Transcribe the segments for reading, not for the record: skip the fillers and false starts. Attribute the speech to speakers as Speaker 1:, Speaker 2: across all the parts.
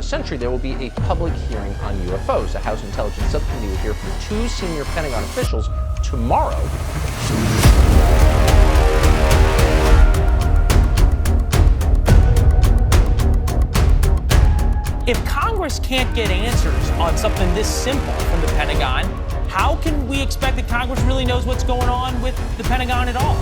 Speaker 1: century, there will be a public hearing on UFOs. The House Intelligence Subcommittee will hear from 2 senior Pentagon officials tomorrow.
Speaker 2: If Congress can't get answers on something this simple from the Pentagon, how can we expect that Congress really knows what's going on with the Pentagon at all?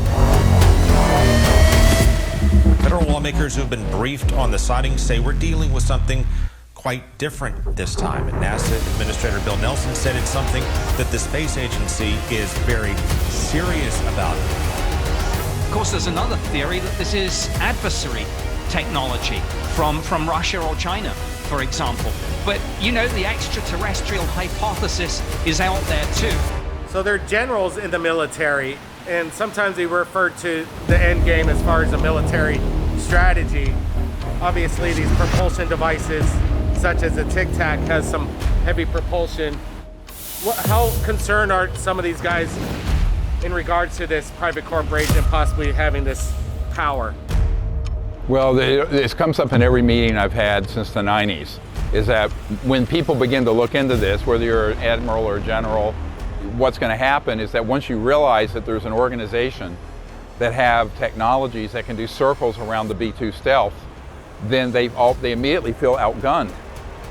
Speaker 3: Federal lawmakers who have been briefed on the sighting say we're dealing with something quite different this time. And NASA Administrator Bill Nelson said it's something that the space agency is very serious about.
Speaker 4: Of course, there's another theory that this is adversary technology from Russia or China, for example. But, you know, the extraterrestrial hypothesis is out there too.
Speaker 5: So they're generals in the military, and sometimes they refer to the end game as far as a military strategy. Obviously, these propulsion devices, such as a Tic Tac, has some heavy propulsion. How concerned are some of these guys in regards to this private corporation possibly having this power?
Speaker 6: Well, this comes up in every meeting I've had since the 90s, is that when people begin to look into this, whether you're an admiral or a general, what's going to happen is that once you realize that there's an organization that have technologies that can do circles around the B-2 stealth, then they immediately feel outgunned.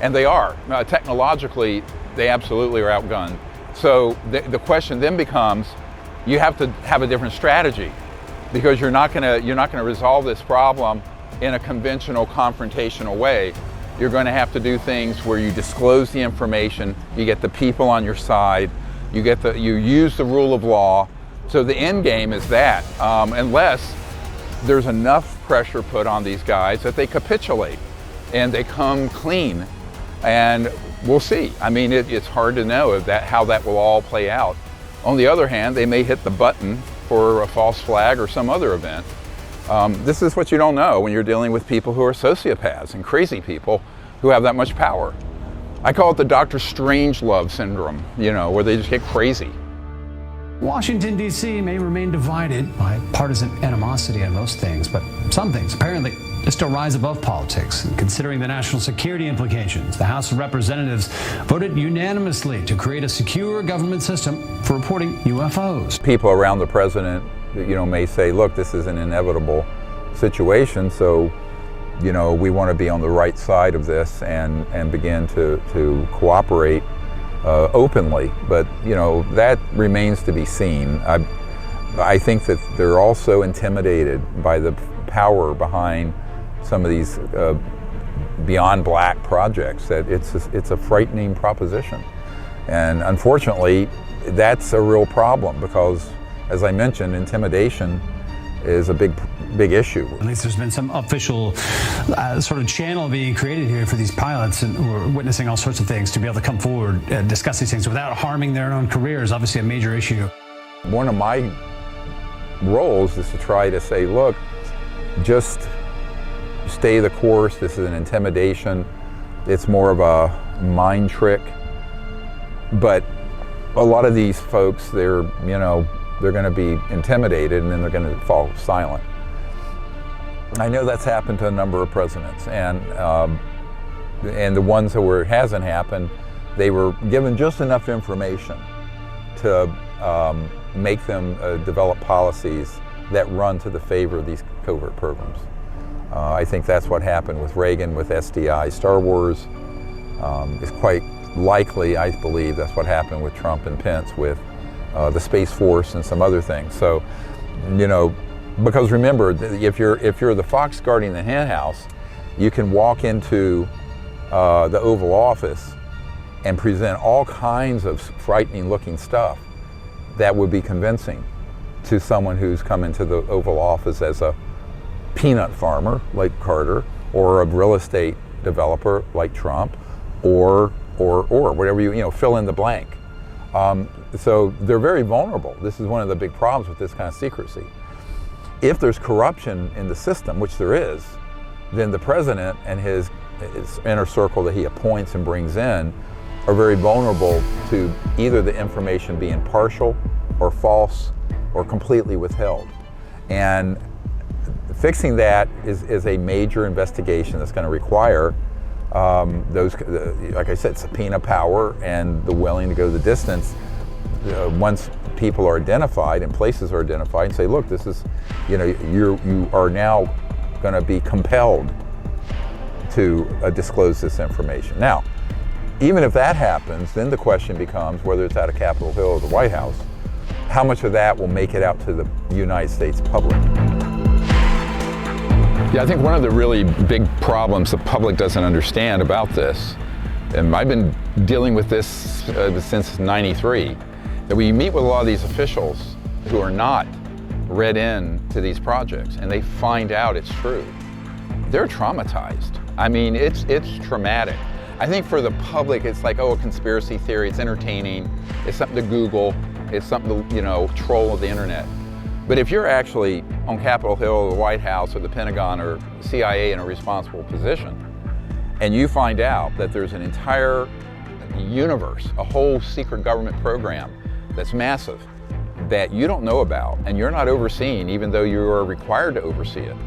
Speaker 6: And they are. Technologically, they absolutely are outgunned. So the question then becomes, you have to have a different strategy, because you're not going to resolve this problem in a conventional confrontational way. You're going to have to do things where you disclose the information, you get the people on your side, you use the rule of law. So the end game is that, unless there's enough pressure put on these guys that they capitulate and they come clean. And we'll see. I mean, it's hard to know how that will all play out. On the other hand, they may hit the button for a false flag or some other event. This is what you don't know when you're dealing with people who are sociopaths and crazy people who have that much power. I call it the Dr. Strangelove syndrome, you know, where they just get crazy.
Speaker 7: Washington, D.C. may remain divided by partisan animosity on most things, but some things apparently just still rise above politics. And considering the national security implications, the House of Representatives voted unanimously to create a secure government system for reporting UFOs.
Speaker 6: People around the president, you know, may say, look, this is an inevitable situation, so, you know, we want to be on the right side of this and begin to cooperate openly. But, you know, that remains to be seen. I think that they're also intimidated by the power behind some of these beyond black projects, that it's a frightening proposition. And unfortunately, that's a real problem because, as I mentioned, intimidation is a big issue.
Speaker 7: At least there's been some official sort of channel being created here for these pilots and who are witnessing all sorts of things to be able to come forward and discuss these things without harming their own careers. Obviously a major issue.
Speaker 6: One of my roles is to try to say, look, just stay the course. This is an intimidation. It's more of a mind trick. But a lot of these folks, they're going to be intimidated and then they're going to fall silent. I know that's happened to a number of presidents, and the ones where it hasn't happened, they were given just enough information to make them develop policies that run to the favor of these covert programs. I think that's what happened with Reagan, with SDI. Star Wars is quite likely, I believe, that's what happened with Trump and Pence with the Space Force and some other things. So, you know, because remember, if you're the fox guarding the hen house, you can walk into the Oval Office and present all kinds of frightening looking stuff that would be convincing to someone who's come into the Oval Office as a peanut farmer like Carter, or a real estate developer like Trump, or whatever you know, fill in the blank. So they're very vulnerable. This is one of the big problems with this kind of secrecy. If there's corruption in the system, which there is, then the president and his inner circle that he appoints and brings in are very vulnerable to either the information being partial or false or completely withheld. And fixing that is a major investigation that's going to require like I said, subpoena power and the willing to go the distance. Once people are identified and places are identified, and say, look, this is, you are now going to be compelled to disclose this information. Now, even if that happens, then the question becomes, whether it's out of Capitol Hill or the White House, how much of that will make it out to the United States public?
Speaker 8: Yeah, I think one of the really big problems the public doesn't understand about this, and I've been dealing with this since '93, that when you meet with a lot of these officials who are not read in to these projects and they find out it's true, they're traumatized. I mean, it's traumatic. I think for the public, it's like, oh, a conspiracy theory, it's entertaining, it's something to Google, it's something to, troll the internet. But if you're actually on Capitol Hill or the White House or the Pentagon or CIA in a responsible position, and you find out that there's an entire universe, a whole secret government program that's massive, that you don't know about and you're not overseeing, even though you are required to oversee it,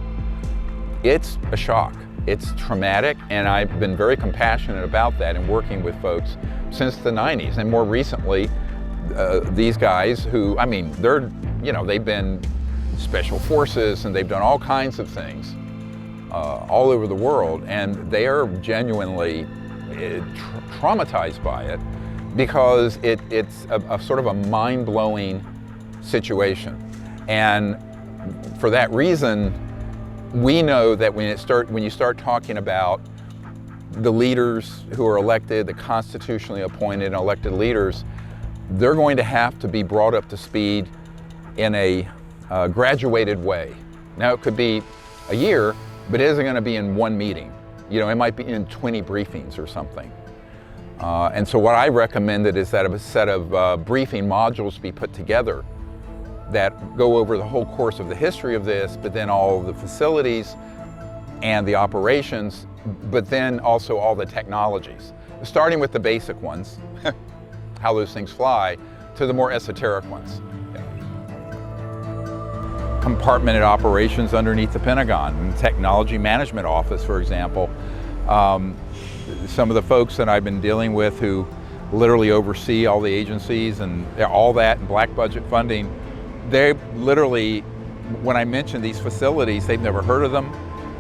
Speaker 8: it's a shock. It's traumatic, and I've been very compassionate about that in working with folks since the 90s. And more recently, these guys who, I mean, they've been special forces and they've done all kinds of things all over the world, and they are genuinely traumatized by it because it's a sort of a mind-blowing situation. And for that reason, we know that when you start talking about the leaders who are elected, the constitutionally appointed and elected leaders, they're going to have to be brought up to speed in a graduated way. Now, it could be a year, but it isn't going to be in one meeting. It might be in 20 briefings or something. And so what I recommended is that a set of briefing modules be put together that go over the whole course of the history of this, but then all the facilities and the operations, but then also all the technologies, starting with the basic ones, how those things fly, to the more esoteric ones. Compartmented operations underneath the Pentagon, and Technology Management Office, for example. Some of the folks that I've been dealing with who literally oversee all the agencies and all that and black budget funding, they literally, when I mention these facilities, they've never heard of them.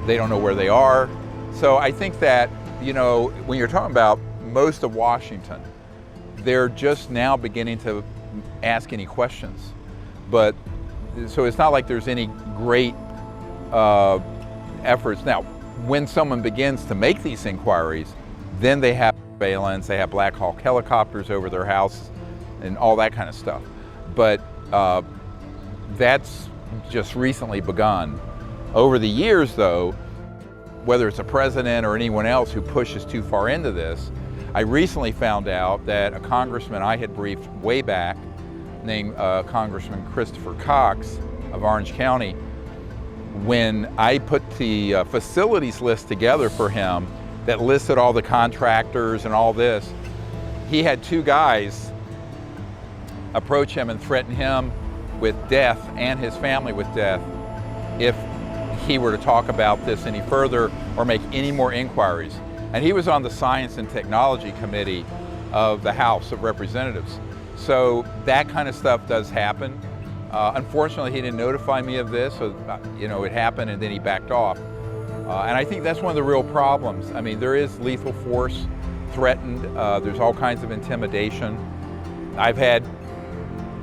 Speaker 8: They don't know where they are. So I think that, when you're talking about most of Washington, they're just now beginning to ask any questions. But, so it's not like there's any great efforts. Now, when someone begins to make these inquiries, then they have surveillance, they have Black Hawk helicopters over their house and all that kind of stuff. But that's just recently begun. Over the years, though, whether it's a president or anyone else who pushes too far into this, I recently found out that a congressman I had briefed way back, named Congressman Christopher Cox of Orange County, when I put the facilities list together for him that listed all the contractors and all this, he had two guys approach him and threaten him with death and his family with death if he were to talk about this any further or make any more inquiries. And he was on the Science and Technology Committee of the House of Representatives. So that kind of stuff does happen. Unfortunately, he didn't notify me of this, so it happened and then he backed off. And I think that's one of the real problems. I mean, there is lethal force threatened. There's all kinds of intimidation. I've had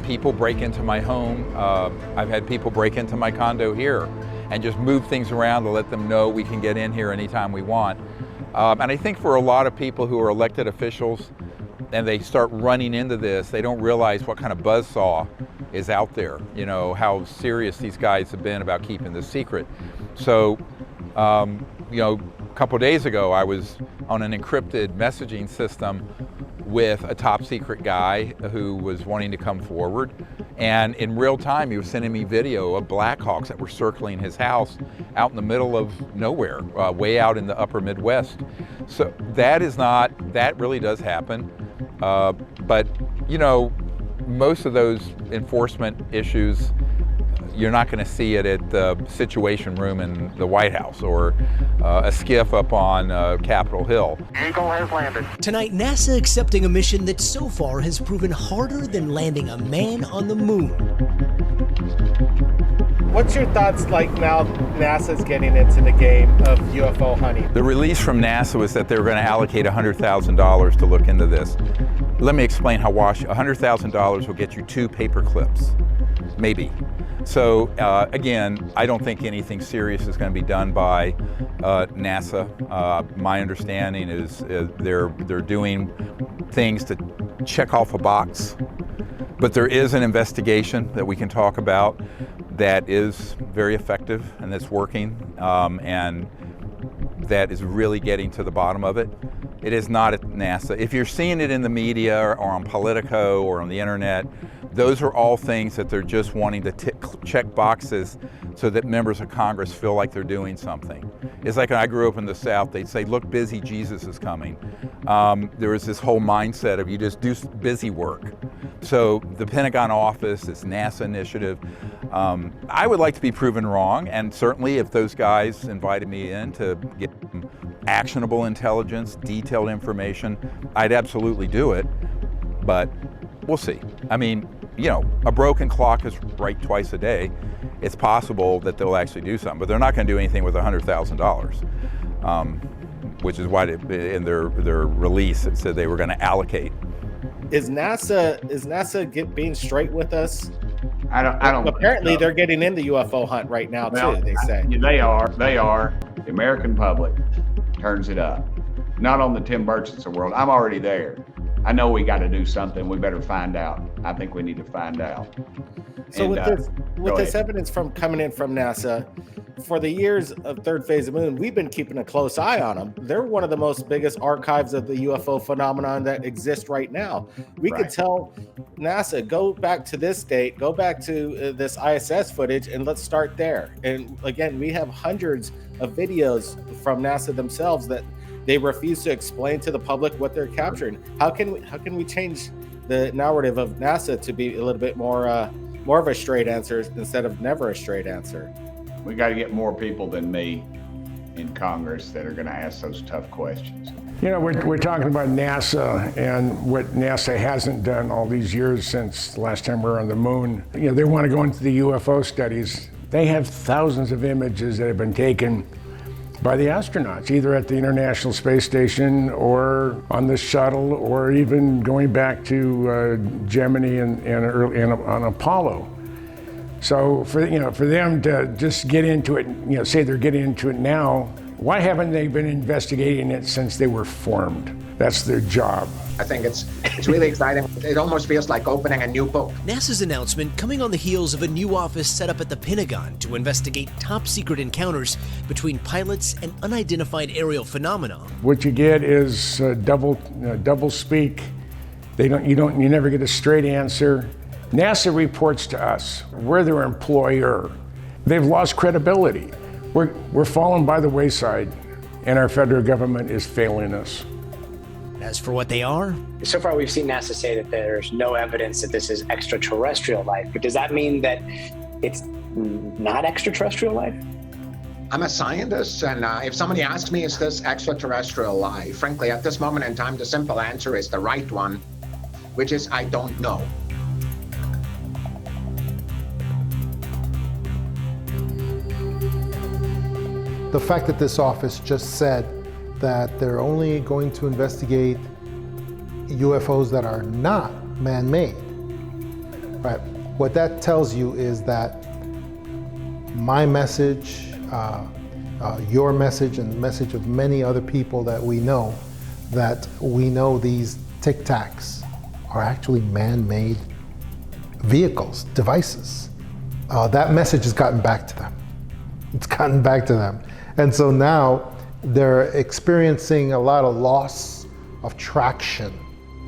Speaker 8: people break into my home. I've had people break into my condo here and just move things around to let them know we can get in here anytime we want. And I think for a lot of people who are elected officials and they start running into this, they don't realize what kind of buzzsaw is out there, how serious these guys have been about keeping this secret. So, a couple days ago, I was on an encrypted messaging system with a top secret guy who was wanting to come forward. And in real time, he was sending me video of Blackhawks that were circling his house out in the middle of nowhere, way out in the upper Midwest. So that really does happen. But, most of those enforcement issues,
Speaker 6: you're not going to see it at the Situation Room in the White House or a skiff up on Capitol Hill.
Speaker 5: Eagle has landed.
Speaker 9: Tonight, NASA accepting a mission that so far has proven harder than landing a man on the moon.
Speaker 5: What's your thoughts like now NASA's getting into the game of UFO hunting?
Speaker 6: The release from NASA was that they were going to allocate $100,000 to look into this. Let me explain how $100,000 will get you 2 paper clips, maybe. So again, I don't think anything serious is going to be done by NASA. My understanding is they're doing things to check off a box, but there is an investigation that we can talk about that is very effective and that's working, and that is really getting to the bottom of it. It is not at NASA. If you're seeing it in the media or on Politico or on the internet, those are all things that they're just wanting to check boxes so that members of Congress feel like they're doing something. It's like when I grew up in the South, they'd say, look busy, Jesus is coming. There was this whole mindset of you just do busy work. So the Pentagon office, this NASA initiative, I would like to be proven wrong, and certainly if those guys invited me in to get actionable intelligence, detailed information, I'd absolutely do it, but we'll see. I mean, you know, a broken clock is right twice a day. It's possible that they'll actually do something, but they're not going to do anything with $100,000, which is why in their release it said they were going to allocate.
Speaker 5: Is NASA being straight with us?
Speaker 10: I don't.
Speaker 5: Apparently, they're getting into UFO hunt right now too. They say
Speaker 10: they are. The American public turns it up. Not on the Tim Burton's of the world. I'm already there. I know we got to do something. We better find out. I think we need to find out.
Speaker 5: So with this evidence coming in from NASA, for the years of Third Phase of Moon, we've been keeping a close eye on them. They're one of the most biggest archives of the UFO phenomenon that exists right now. We could tell NASA, go back to this date, go back to this ISS footage, and let's start there. And again, we have hundreds of videos from NASA themselves that they refuse to explain to the public what they're capturing. How can we change the narrative of NASA to be a little bit more of a straight answer instead of never a straight answer?
Speaker 10: We got to get more people than me in Congress that are going to ask those tough questions.
Speaker 11: You know, we're talking about NASA and what NASA hasn't done all these years since the last time we were on the moon. You know, they want to go into the UFO studies. They have thousands of images that have been taken by the astronauts, either at the International Space Station or on the shuttle, or even going back to Gemini and on Apollo. So for them to just get into it, you know, say they're getting into it now, why haven't they been investigating it since they were formed? That's their job.
Speaker 12: I think it's really exciting. It almost feels like opening a new book.
Speaker 9: NASA's announcement coming on the heels of a new office set up at the Pentagon to investigate top secret encounters between pilots and unidentified aerial phenomena.
Speaker 11: What you get is double speak. You never get a straight answer. NASA reports to us. We're their employer. They've lost credibility. We're falling by the wayside, and our federal government is failing us.
Speaker 9: As for what they are?
Speaker 13: So far, we've seen NASA say that there's no evidence that this is extraterrestrial life. But does that mean that it's not extraterrestrial life?
Speaker 12: I'm a scientist, and if somebody asks me, is this extraterrestrial life? Frankly, at this moment in time, the simple answer is the right one, which is I don't know.
Speaker 14: The fact that this office just said that they're only going to investigate UFOs that are not man-made, right? What that tells you is that my message, your message, and the message of many other people that we know these Tic Tacs are actually man-made vehicles, devices. That message has gotten back to them. It's gotten back to them. And so now they're experiencing a lot of loss of traction.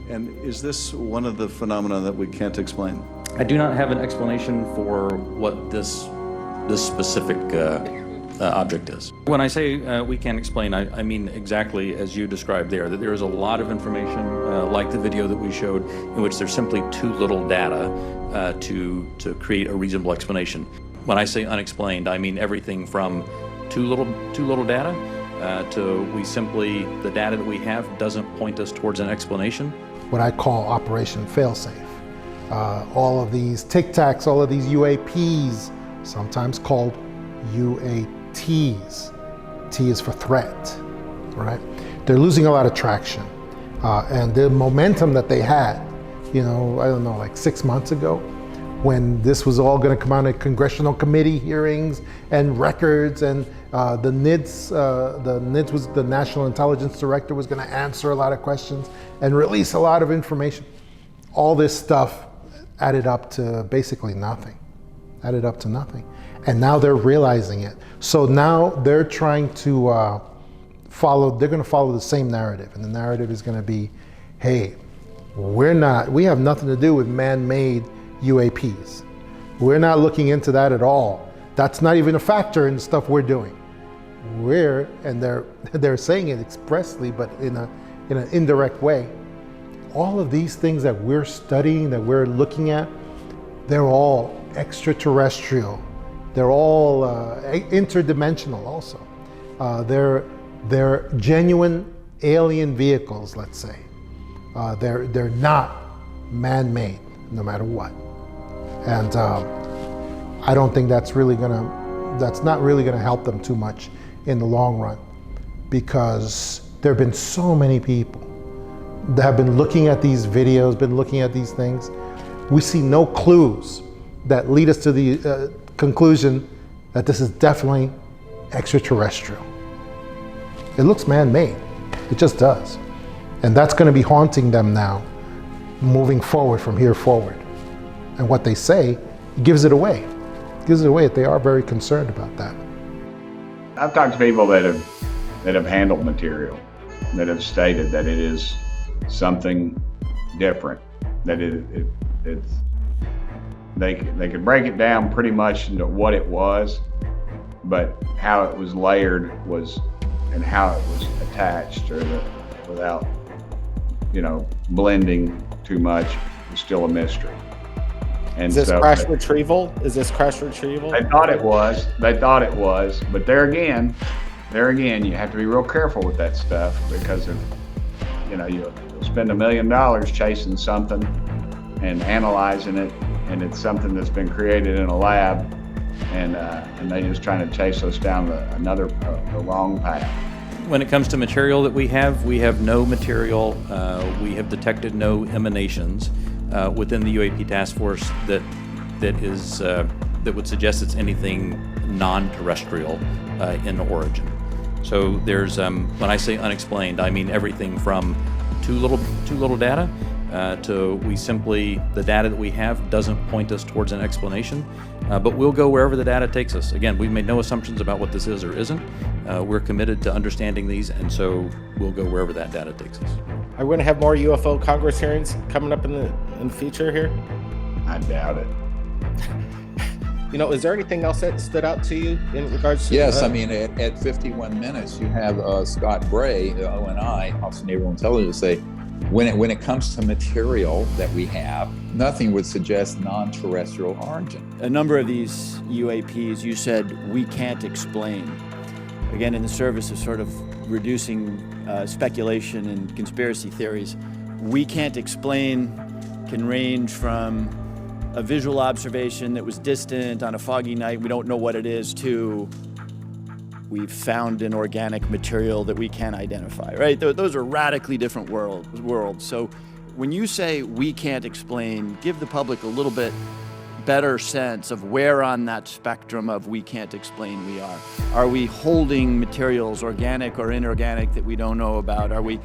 Speaker 15: And is this one of the phenomena that we can't explain?
Speaker 16: I do not have an explanation for what this specific object is. When I say we can't explain, I mean exactly as you described there, that there is a lot of information, like the video that we showed, in which there's simply too little data to create a reasonable explanation. When I say unexplained, I mean everything from too little data to the data that we have doesn't point us towards an explanation.
Speaker 14: What I call Operation Failsafe. All of these Tic Tacs, all of these UAPs, sometimes called UATs. T is for threat, right? They're losing a lot of traction. And the momentum that they had, I don't know, like 6 months ago, when this was all going to come out in congressional committee hearings and records, and the NIDS was the National Intelligence Director was going to answer a lot of questions and release a lot of information. All this stuff added up to basically nothing. Added up to nothing. And now they're realizing it. So now they're trying to they're going to follow the same narrative. And the narrative is going to be, hey, we have nothing to do with man-made UAPs. We're not looking into that at all. That's not even a factor in the stuff we're doing. And they're saying it expressly, but in an indirect way. All of these things that we're studying, that we're looking at, they're all extraterrestrial. They're all interdimensional also. They're genuine alien vehicles, let's say. They're not man-made, no matter what. And I don't think that's not really gonna help them too much in the long run, because there have been so many people that have been looking at these videos, been looking at these things. We see no clues that lead us to the conclusion that this is definitely extraterrestrial. It looks man-made, it just does. And that's gonna be haunting them now, moving forward from here forward. And what they say gives it away. Gives it away that they are very concerned about that.
Speaker 10: I've talked to people that have handled material, that have stated that it is something different, that they could break it down pretty much into what it was, but how it was layered and how it was attached, without blending too much, was still a mystery. And
Speaker 5: is this
Speaker 10: so
Speaker 5: crash retrieval? Is this crash retrieval?
Speaker 10: They thought it was, but there again, you have to be real careful with that stuff, because if you'll spend $1 million chasing something and analyzing it, and it's something that's been created in a lab, and they're just trying to chase us down the wrong path.
Speaker 16: When it comes to material that we have no material. We have detected no emanations within the UAP task force that would suggest it's anything non-terrestrial in origin. So there's when I say unexplained, I mean everything from too little data to the data that we have doesn't point us towards an explanation, but we'll go wherever the data takes us. Again, we've made no assumptions about what this is or isn't. We're committed to understanding these, and so we'll go wherever that data takes us.
Speaker 5: Are we going to have more UFO Congress hearings coming up in the future here?
Speaker 10: I doubt it.
Speaker 5: Is there anything else that stood out to you in regards to?
Speaker 6: Yes, I mean, at 51 minutes, you have Scott Bray, ONI, Office of Naval Intelligence, say, when it comes to material that we have, nothing would suggest non-terrestrial origin.
Speaker 17: A number of these UAPs, you said, we can't explain. Again, in the service of sort of reducing speculation and conspiracy theories, we can't explain can range from a visual observation that was distant on a foggy night, we don't know what it is, to we've found an organic material that we can't identify, right? Those are radically different worlds. So when you say we can't explain, give the public a little bit better sense of where on that spectrum of we can't explain we are. Are we holding materials, organic or inorganic, that we don't know about? Are we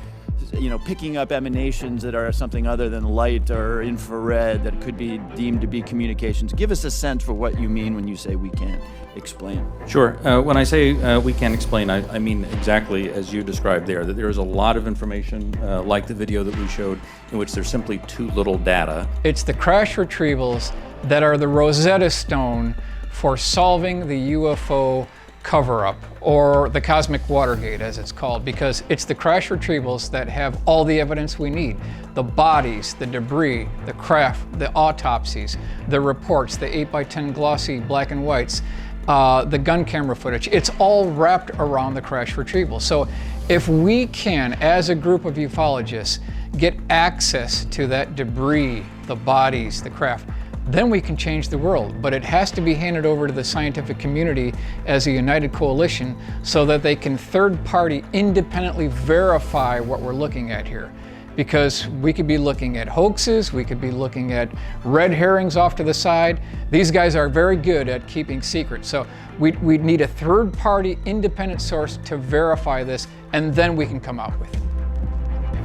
Speaker 17: picking up emanations that are something other than light or infrared that could be deemed to be communications? Give us a sense for what you mean when you say we can't explain.
Speaker 16: Sure. When I say we can't explain, I mean exactly as you described there, that there is a lot of information, like the video that we showed, in which there's simply too little data.
Speaker 18: It's the crash retrievals that are the Rosetta Stone for solving the UFO cover-up, or the cosmic Watergate as it's called, because it's the crash retrievals that have all the evidence we need. The bodies, the debris, the craft, the autopsies, the reports, the 8x10 glossy black and whites, the gun camera footage. It's all wrapped around the crash retrieval. So if we can, as a group of ufologists, get access to that debris, the bodies, the craft, then we can change the world. But it has to be handed over to the scientific community as a united coalition so that they can third-party independently verify what we're looking at here. Because we could be looking at hoaxes, we could be looking at red herrings off to the side. These guys are very good at keeping secrets. So we need a third-party independent source to verify this, and then we can come out with it.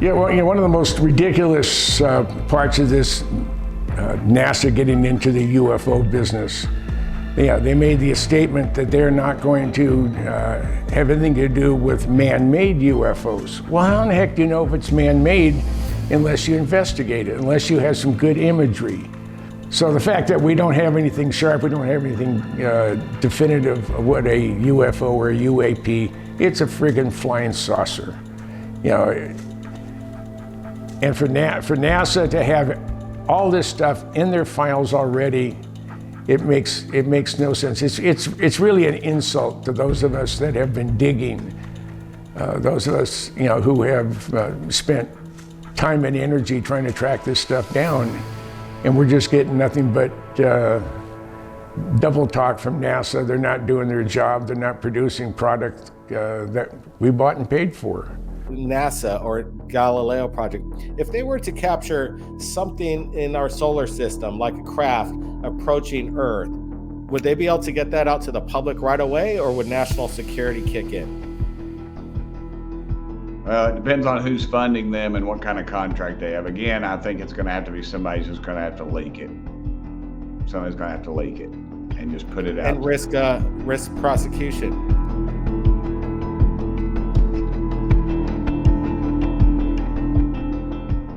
Speaker 11: Yeah, well, one of the most ridiculous parts of this NASA getting into the UFO business. They made the statement that they're not going to have anything to do with man-made UFOs. Well, how in the heck do you know if it's man-made unless you investigate it, unless you have some good imagery? So the fact that we don't have anything sharp, we don't have anything definitive of what a UFO or a UAP, it's a friggin' flying saucer. And for NASA to have all this stuff in their files already, it makes no sense. It's really an insult to those of us that have been digging, those of us who have spent time and energy trying to track this stuff down, and we're just getting nothing but double talk from NASA. They're not doing their job. They're not producing product that we bought and paid for.
Speaker 19: NASA or Galileo project, if they were to capture something in our solar system, like a craft approaching Earth, would they be able to get that out to the public right away, or would national security kick in?
Speaker 10: Well, it depends on who's funding them and what kind of contract they have. Again, I think it's going to have to be somebody who's going to have to leak it. Somebody's going to have to leak it and just put it out.
Speaker 19: And risk prosecution.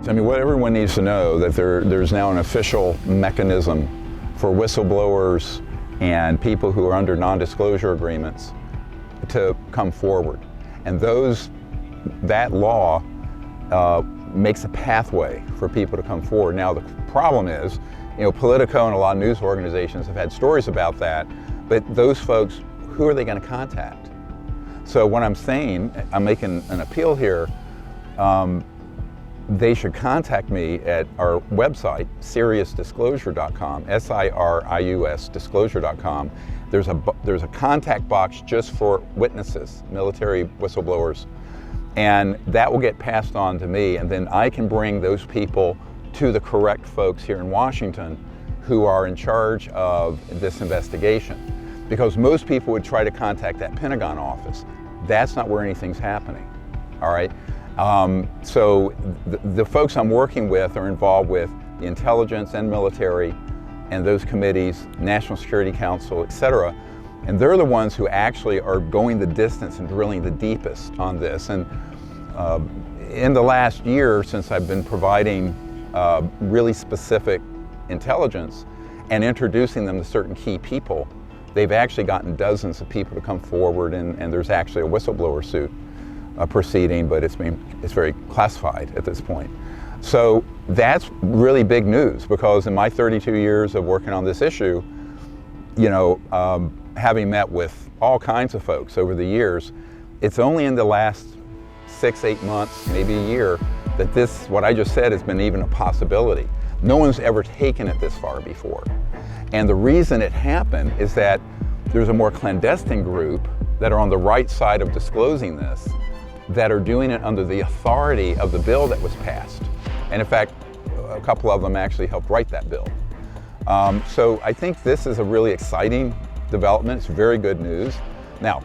Speaker 8: I mean, what everyone needs to know that there's now an official mechanism for whistleblowers and people who are under non-disclosure agreements to come forward. And that law makes a pathway for people to come forward. Now, the problem is, Politico and a lot of news organizations have had stories about that, but those folks, who are they going to contact? So what I'm saying, I'm making an appeal here, they should contact me at our website, SiriusDisclosure.com, SIRIUS disclosure.com. There's a contact box just for witnesses, military whistleblowers, and that will get passed on to me, and then I can bring those people to the correct folks here in Washington who are in charge of this investigation. Because most people would try to contact that Pentagon office. That's not where anything's happening, all right? So the folks I'm working with are involved with the intelligence and military and those committees, National Security Council, et cetera. And they're the ones who actually are going the distance and drilling the deepest on this. And in the last year, since I've been providing really specific intelligence and introducing them to certain key people, they've actually gotten dozens of people to come forward, and there's actually a whistleblower suit proceeding, but it's very classified at this point. So that's really big news, because in my 32 years of working on this issue, having met with all kinds of folks over the years, it's only in the last 6-8 months, maybe a year, that what I just said has been even a possibility. No one's ever taken it this far before. And the reason it happened is that there's a more clandestine group that are on the right side of disclosing this, that are doing it under the authority of the bill that was passed. And in fact, a couple of them actually helped write that bill. So I think this is a really exciting development. It's very good news. Now,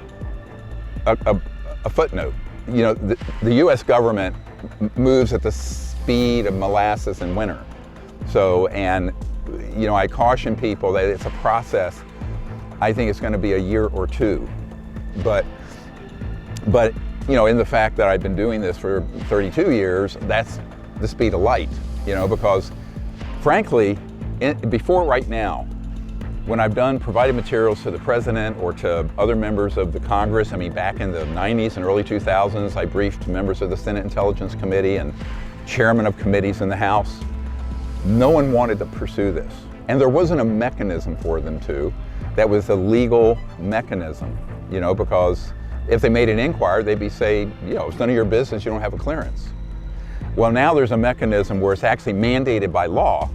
Speaker 8: a footnote. The U.S. government moves at the speed of molasses in winter. So, and I caution people that it's a process. I think it's going to be a year or two. But in the fact that I've been doing this for 32 years, that's the speed of light, because frankly, before right now,
Speaker 6: when I've provided materials to the president or to other members of the Congress, I mean, back in the 90s and early 2000s, I briefed members of the Senate Intelligence Committee and chairmen of committees in the House. No one wanted to pursue this. And there wasn't a mechanism for them to that was a legal mechanism, you know, because if they made an inquiry, they'd be saying, you know, it's none of your business, you don't have a clearance. Well, now there's a mechanism where it's actually mandated by law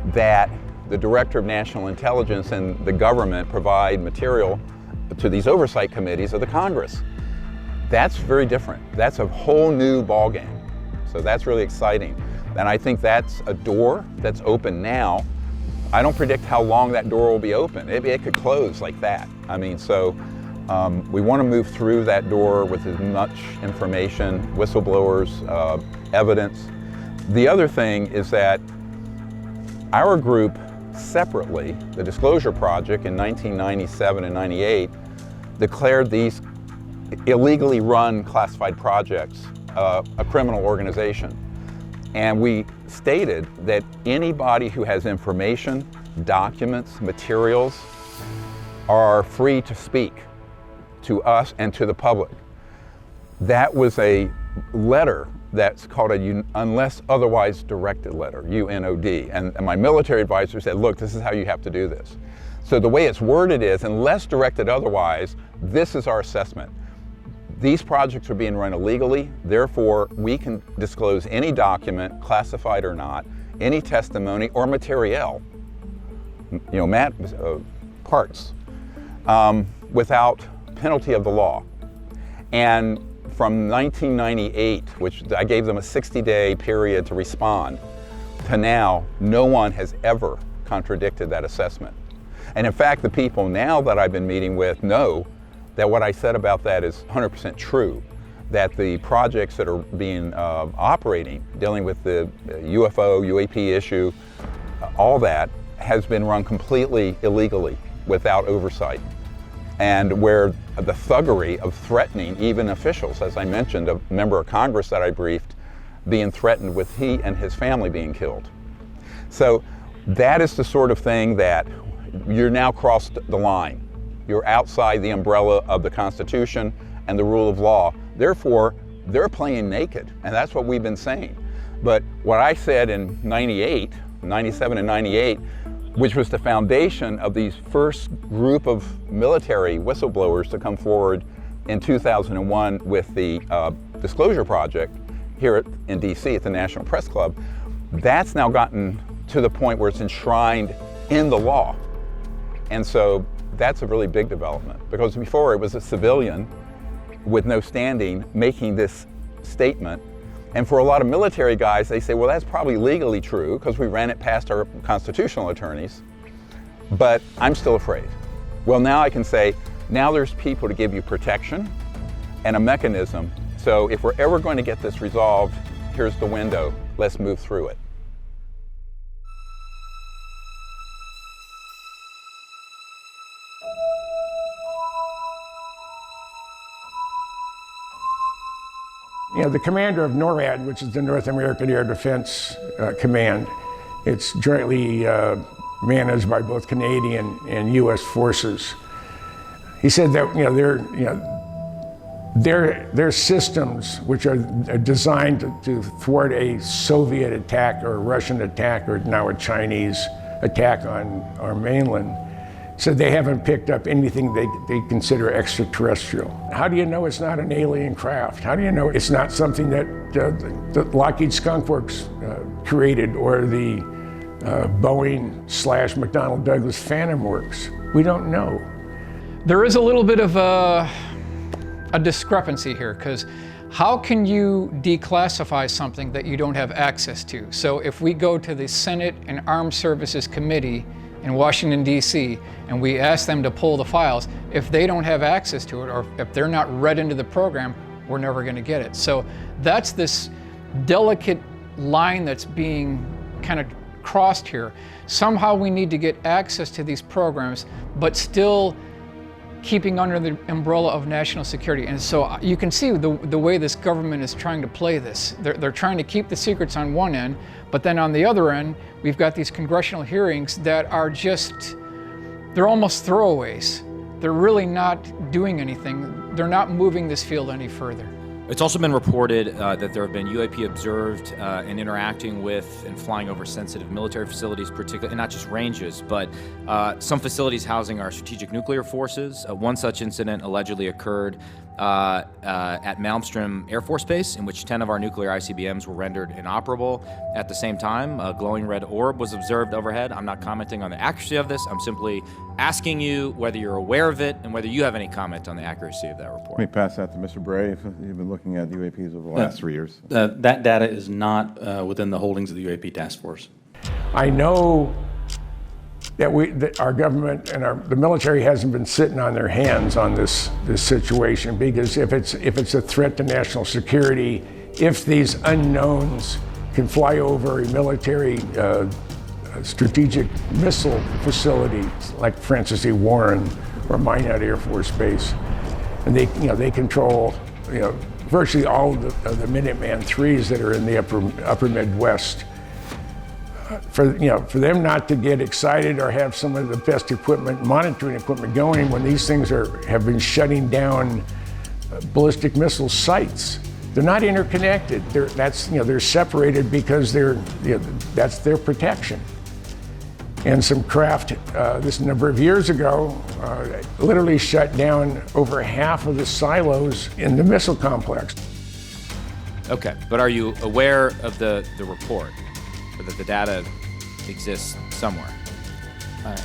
Speaker 6: that the Director of National Intelligence and the government provide material to these oversight committees of the Congress. That's very different. That's a whole new ballgame. So that's really exciting. And I think that's a door that's open now. I don't predict how long that door will be open. It could close like that. I mean, so we want to move through that door with as much information, whistleblowers, evidence. The other thing is that our group separately, the Disclosure Project in 1997 and 98, declared these illegally run classified projects a criminal organization. And we stated that anybody who has information, documents, materials are free to speak to us and to the public. That was a letter that's called a unless otherwise directed letter, UNOD. And my military advisor said, look, this is how you have to do this. So the way it's worded is, unless directed otherwise, this is our assessment. These projects are being run illegally, therefore we can disclose any document, classified or not, any testimony or material, you know, parts, without penalty of the law. And from 1998, which I gave them a 60-day period to respond, to now, no one has ever contradicted that assessment. And in fact, the people now that I've been meeting with know that what I said about that is 100% true, that the projects that are being operating, dealing with the UFO, UAP issue, all that has been run completely illegally without oversight. And where the thuggery of threatening even officials, as I mentioned, a member of Congress that I briefed, being threatened with he and his family being killed. So that is the sort of thing that you're now crossed the line. You're outside the umbrella of the Constitution and the rule of law. Therefore, they're playing naked, and that's what we've been saying. But what I said in 97 and 98, which was the foundation of these first group of military whistleblowers to come forward in 2001 with the Disclosure Project here in DC at the National Press Club, that's now gotten to the point where it's enshrined in the law. And so that's a really big development, because before it was a civilian with no standing making this statement. And for a lot of military guys, they say, well, that's probably legally true because we ran it past our constitutional attorneys, but I'm still afraid. Well, now I can say, now there's people to give you protection and a mechanism. So if we're ever going to get this resolved, here's the window. Let's move through it.
Speaker 11: You know, the commander of NORAD, which is the North American Air Defense Command, it's jointly managed by both Canadian and U.S. forces. He said that their systems, which are designed to thwart a Soviet attack or a Russian attack or now a Chinese attack on our mainland, said they haven't picked up anything they consider extraterrestrial. How do you know it's not an alien craft? How do you know it's not something that the Lockheed Skunk Works created or the Boeing/McDonnell Douglas Phantom Works? We don't know.
Speaker 18: There is a little bit of a discrepancy here, because how can you declassify something that you don't have access to? So if we go to the Senate and Armed Services Committee in Washington, D.C., and we ask them to pull the files, if they don't have access to it, or if they're not read into the program, we're never going to get it. So that's this delicate line that's being kind of crossed here. Somehow we need to get access to these programs, but still keeping under the umbrella of national security. And so you can see the way this government is trying to play this. They're trying to keep the secrets on one end, but then on the other end, we've got these congressional hearings that are just they're almost throwaways. They're really not doing anything. They're not moving this field any further.
Speaker 20: It's also been reported that there have been UAP observed and interacting with and flying over sensitive military facilities, particularly, and not just ranges, but some facilities housing our strategic nuclear forces. One such incident allegedly occurred at Malmstrom Air Force Base, in which 10 of our nuclear ICBMs were rendered inoperable. At the same time, a glowing red orb was observed overhead. I'm not commenting on the accuracy of this. I'm simply asking you whether you're aware of it and whether you have any comment on the accuracy of that report.
Speaker 21: Let me pass that to Mr. Bray. If you've been looking at UAPs over the last 3 years.
Speaker 16: That data is not within the holdings of the UAP task force.
Speaker 11: I know that our government and the military hasn't been sitting on their hands on this situation, because if it's a threat to national security, if these unknowns can fly over a military strategic missile facility like Francis E. Warren or Minot Air Force Base, and they control virtually all of the Minuteman IIIs that are in the upper Midwest. For them not to get excited or have some of the best equipment, monitoring equipment going when these things have been shutting down ballistic missile sites. They're not interconnected. They're separated because that's their protection. And some craft, this number of years ago, literally shut down over half of the silos in the missile complex.
Speaker 20: Okay, but are you aware of the report, or that the data exists somewhere?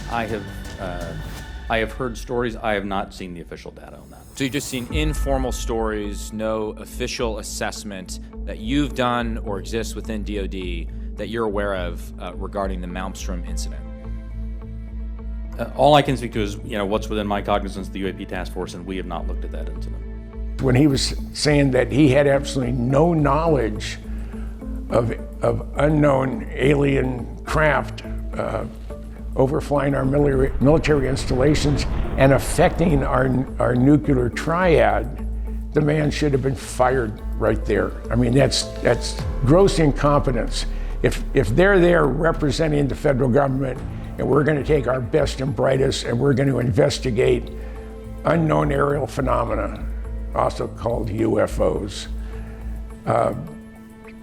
Speaker 16: I have heard stories. I have not seen the official data on that.
Speaker 20: So you've just seen informal stories, no official assessment that you've done or exists within DoD that you're aware of regarding the Malmstrom incident?
Speaker 16: All I can speak to is what's within my cognizance, the UAP task force, and we have not looked at that incident.
Speaker 11: When he was saying that he had absolutely no knowledge of unknown alien craft overflying our military installations and affecting our nuclear triad, the man should have been fired right there. I mean, that's gross incompetence. If they're there representing the federal government, and we're going to take our best and brightest and we're going to investigate unknown aerial phenomena, also called UFOs,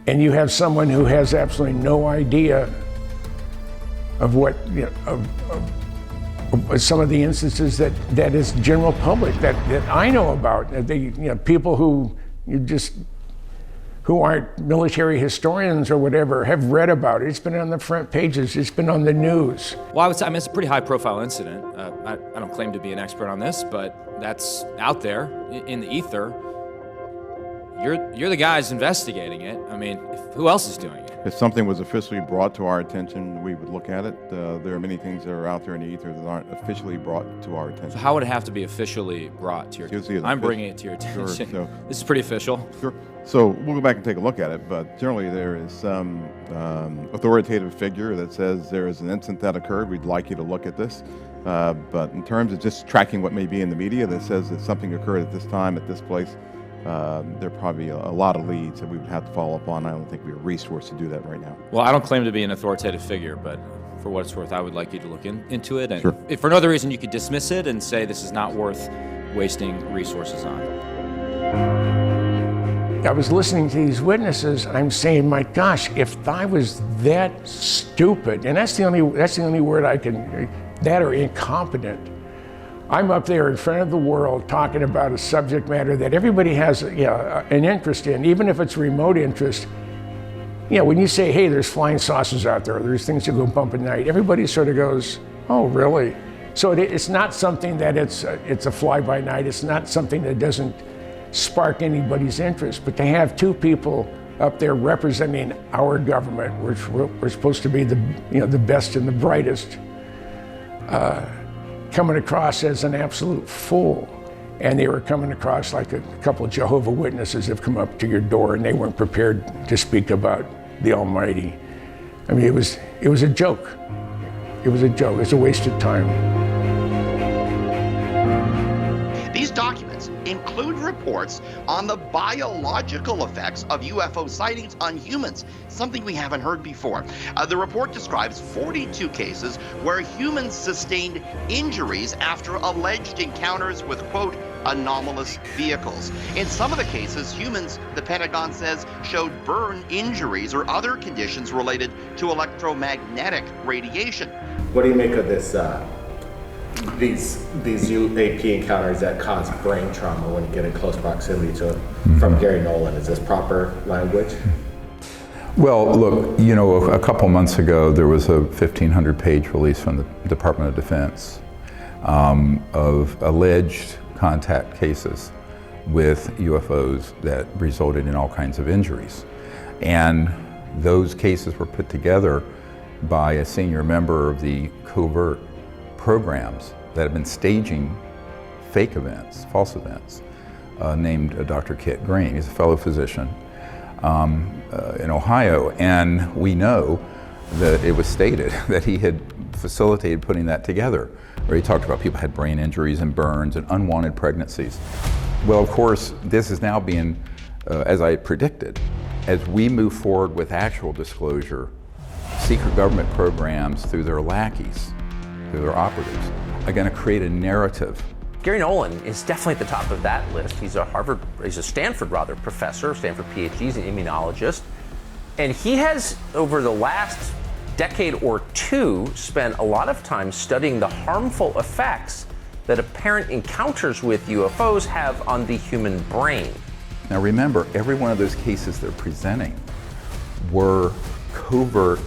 Speaker 11: and you have someone who has absolutely no idea of what of some of the instances that is general public that I know about. People who who aren't military historians or whatever have read about it. It's been on the front pages. It's been on the news.
Speaker 20: Well, I would say, it's a pretty high-profile incident. I don't claim to be an expert on this, but that's out there in the ether. You're the guys investigating it. I mean, who else is doing it?
Speaker 21: If something was officially brought to our attention, we would look at it. There are many things that are out there in the ether that aren't officially brought to our attention.
Speaker 20: So how would it have to be officially brought to your attention? I'm bringing it to your attention.
Speaker 21: Sure, so,
Speaker 20: this is pretty official.
Speaker 21: Sure. So we'll go back and take a look at it, but generally there is some authoritative figure that says there is an incident that occurred. We'd like you to look at this. But in terms of just tracking what may be in the media that says that something occurred at this time, at this place, there are probably a lot of leads that we would have to follow up on. I don't think we're resourced to do that right now.
Speaker 20: Well, I don't claim to be an authoritative figure, but for what it's worth, I would like you to look into it. And
Speaker 21: sure.
Speaker 20: If for no other reason, you could dismiss it and say this is not worth wasting resources on.
Speaker 11: I was listening to these witnesses. I'm saying, my gosh, if I was that stupid, and that's the only word I can, that or incompetent. I'm up there in front of the world talking about a subject matter that everybody has an interest in, even if it's remote interest. When you say, hey, there's flying saucers out there, there's things that go bump at night, everybody sort of goes, oh, really? So it's not something that it's a fly-by-night. It's not something that doesn't spark anybody's interest. But to have two people up there representing our government, which we're supposed to be the best and the brightest, coming across as an absolute fool. And they were coming across like a couple of Jehovah's Witnesses have come up to your door and they weren't prepared to speak about the Almighty. I mean, it was a joke. It was a joke. It's a waste of time.
Speaker 22: These documents include
Speaker 1: include reports on the biological effects of UFO sightings on humans, something we haven't heard before. The report describes 42 cases where humans sustained injuries after alleged encounters with, quote, anomalous vehicles. In some of the cases, humans, the Pentagon says, showed burn injuries or other conditions related to electromagnetic radiation.
Speaker 19: What do you make of this? These UAP encounters that cause brain trauma when you get in close proximity to it, from Gary Nolan. Is this proper language?
Speaker 6: Well, look, you know, a couple months ago there was a 1,500-page release from the Department of Defense of alleged contact cases with UFOs that resulted in all kinds of injuries. And those cases were put together by a senior member of the covert programs that have been staging fake events, false events, named Dr. Kit Green. He's a fellow physician in Ohio, and we know that it was stated that he had facilitated putting that together, where he talked about people had brain injuries and burns and unwanted pregnancies. Well, of course, this is now being, as I predicted, as we move forward with actual disclosure, secret government programs through their lackeys, through their operatives, are going to create a narrative.
Speaker 22: Gary Nolan is definitely at the top of that list. He's a Stanford professor, Stanford PhD, he's an immunologist. And he has, over the last decade or two, spent a lot of time studying the harmful effects that apparent encounters with UFOs have on the human brain.
Speaker 6: Now remember, every one of those cases they're presenting were covert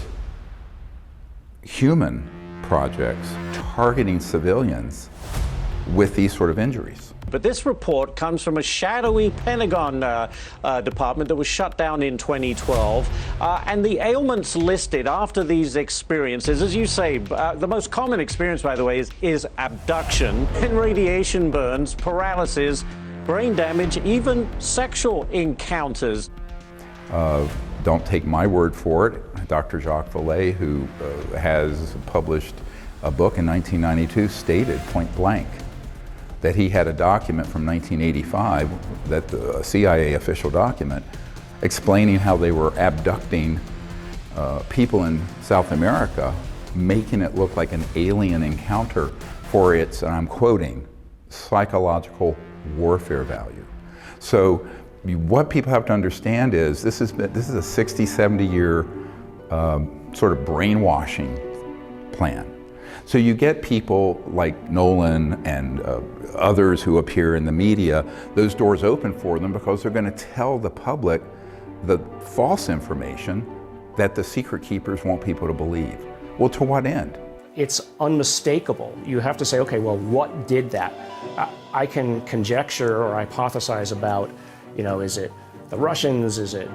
Speaker 6: human projects targeting civilians with these sort of injuries.
Speaker 23: But this report comes from a shadowy Pentagon department that was shut down in 2012. And the ailments listed after these experiences, as you say, the most common experience, by the way, is abduction, and radiation burns, paralysis, brain damage, even sexual encounters.
Speaker 6: Don't take my word for it. Dr. Jacques Vallée, who has published a book in 1992, stated point blank that he had a document from 1985, that a CIA official document, explaining how they were abducting people in South America, making it look like an alien encounter for its, and I'm quoting, psychological warfare value. So what people have to understand is this is a 60, 70 year sort of brainwashing plan. So you get people like Nolan and others who appear in the media, those doors open for them because they're going to tell the public the false information that the secret keepers want people to believe. Well, to what end?
Speaker 24: It's unmistakable. You have to say, okay, well, what did that? I can conjecture or hypothesize about, you know, is it the Russians, is it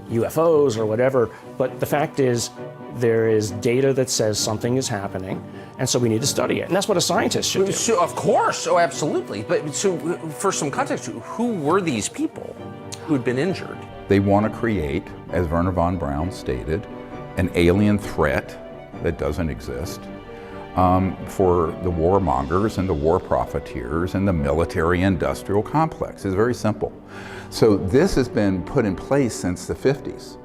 Speaker 24: UFOs or whatever, but the fact is there is data that says something is happening, and so we need to study it. And that's what a scientist should do.
Speaker 22: So, of course, oh, absolutely. But so for some context, who were these people who'd been injured?
Speaker 6: They want to create, as Werner von Braun stated, an alien threat that doesn't exist for the warmongers and the war profiteers and the military-industrial complex. It's very simple. So this has been put in place since the 50s.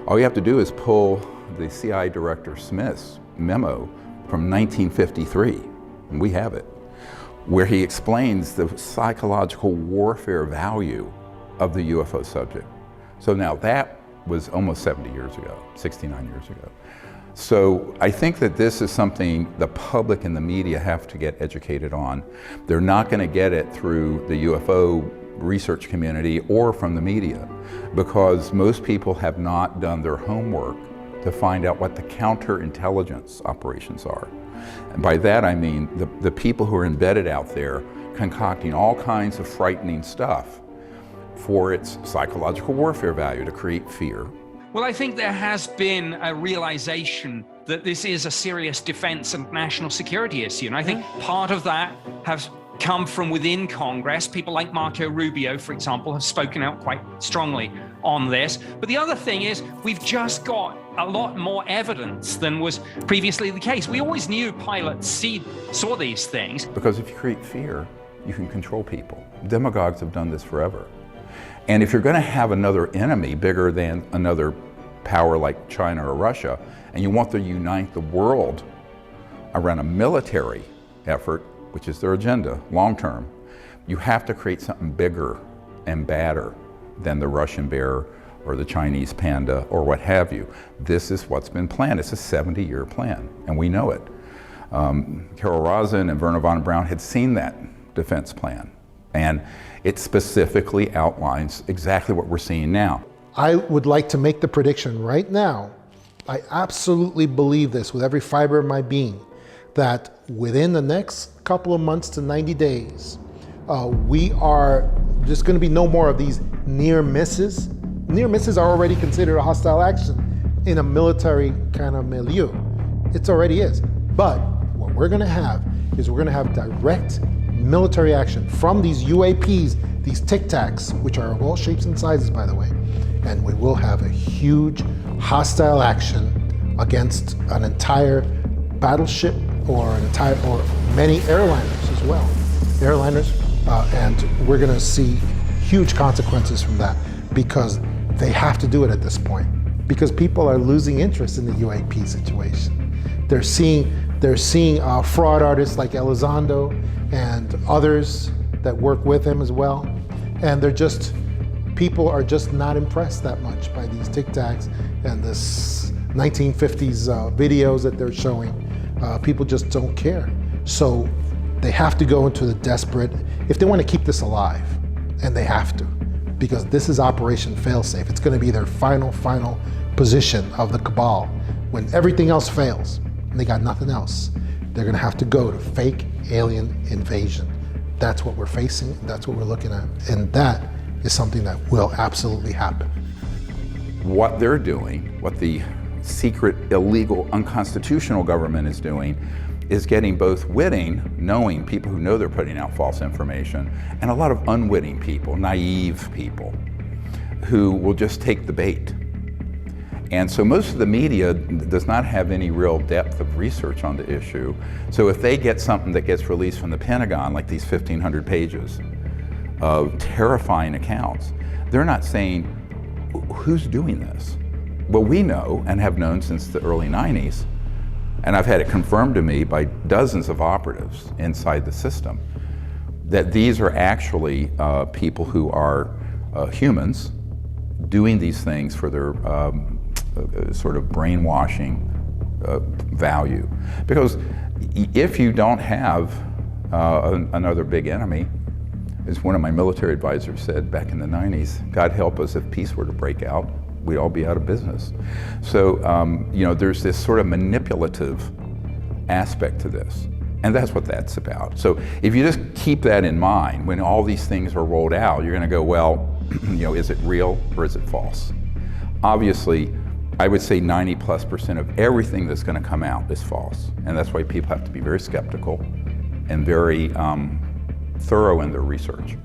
Speaker 6: All you have to do is pull the CIA Director Smith's memo from 1953, and we have it, where he explains the psychological warfare value of the UFO subject. So now that was almost 70 years ago, 69 years ago. So I think that this is something the public and the media have to get educated on. They're not going to get it through the UFO research community or from the media, because most people have not done their homework to find out what the counterintelligence operations are. And by that I mean the people who are embedded out there concocting all kinds of frightening stuff for its psychological warfare value to create fear.
Speaker 4: Well, I think there has been a realization that this is a serious defense and national security issue. And I think part of that has come from within Congress. People like Marco Rubio, for example, have spoken out quite strongly on this. But the other thing is we've just got a lot more evidence than was previously the case. We always knew pilots saw these things.
Speaker 6: Because if you create fear, you can control people. Demagogues have done this forever. And if you're going to have another enemy bigger than another power like China or Russia, and you want to unite the world around a military effort, which is their agenda, long term, you have to create something bigger and badder than the Russian bear or the Chinese panda or what have you. This is what's been planned. It's a 70-year plan, and we know it. Carol Rosin and Werner von Braun had seen that defense plan, and it specifically outlines exactly what we're seeing now.
Speaker 14: I would like to make the prediction right now. I absolutely believe this with every fiber of my being, that within the next couple of months to 90 days, there's going to be no more of these near misses. Near misses are already considered a hostile action in a military kind of milieu. It already is. But what we're going to have is we're going to have direct military action from these UAPs, these Tic Tacs, which are of all shapes and sizes, by the way. And we will have a huge hostile action against an entire battleship or many airliners as well. Airliners, and we're going to see huge consequences from that because they have to do it at this point because people are losing interest in the UAP situation. They're seeing fraud artists like Elizondo and others that work with him as well, and people are just not impressed that much by these Tic Tacs and this 1950s videos that they're showing. People just don't care. So they have to go into the desperate, if they want to keep this alive, and they have to, because this is Operation Failsafe. It's going to be their final position of the cabal. When everything else fails, and they got nothing else, they're going to have to go to fake alien invasion. That's what we're facing, that's what we're looking at, and that is something that will absolutely happen.
Speaker 6: What they're doing, what the secret, illegal, unconstitutional government is doing, is getting both witting, knowing people who know they're putting out false information, and a lot of unwitting people, naive people, who will just take the bait. And so most of the media does not have any real depth of research on the issue. So if they get something that gets released from the Pentagon, like these 1,500 pages of terrifying accounts, they're not saying, who's doing this? Well, we know and have known since the early 90s, and I've had it confirmed to me by dozens of operatives inside the system, that these are actually people who are humans doing these things for their sort of brainwashing value. Because if you don't have another big enemy, as one of my military advisors said back in the 90s, God help us if peace were to break out, we'd all be out of business. So, there's this sort of manipulative aspect to this, and that's what that's about. So if you just keep that in mind, when all these things are rolled out, you're gonna go, well, is it real or is it false? Obviously, I would say 90+% of everything that's gonna come out is false, and that's why people have to be very skeptical and very thorough in their research.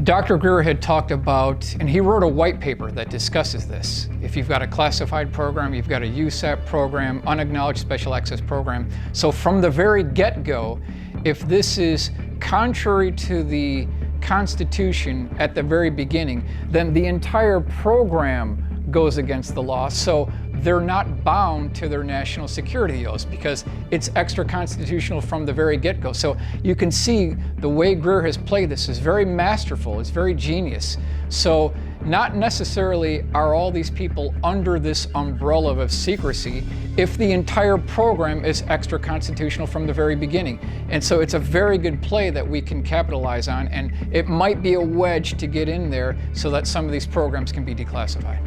Speaker 18: Dr. Greer had talked about, and he wrote a white paper that discusses this. If you've got a classified program, you've got a USAP program, unacknowledged special access program. So from the very get-go, if this is contrary to the Constitution at the very beginning, then the entire program goes against the law. So they're not bound to their national security oaths because it's extra constitutional from the very get-go. So you can see the way Greer has played this is very masterful, it's very genius. So not necessarily are all these people under this umbrella of secrecy if the entire program is extra constitutional from the very beginning. And so it's a very good play that we can capitalize on, and it might be a wedge to get in there so that some of these programs can be declassified.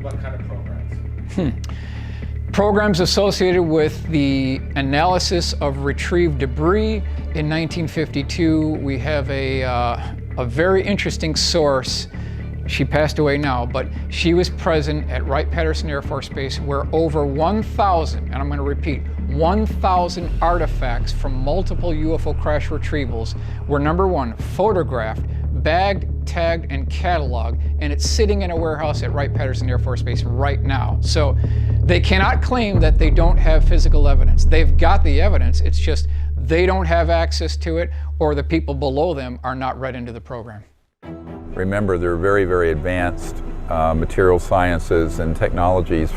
Speaker 5: What kind of programs?
Speaker 18: Programs associated with the analysis of retrieved debris. In 1952, we have a very interesting source. She passed away now, but she was present at Wright-Patterson Air Force Base where over 1,000, and I'm going to repeat, 1,000 artifacts from multiple UFO crash retrievals were, number one, photographed, bagged, tagged, and cataloged, and it's sitting in a warehouse at Wright-Patterson Air Force Base right now. So they cannot claim that they don't have physical evidence. They've got the evidence, it's just they don't have access to it, or the people below them are not read into the program.
Speaker 6: Remember, they're very, very advanced material sciences and technologies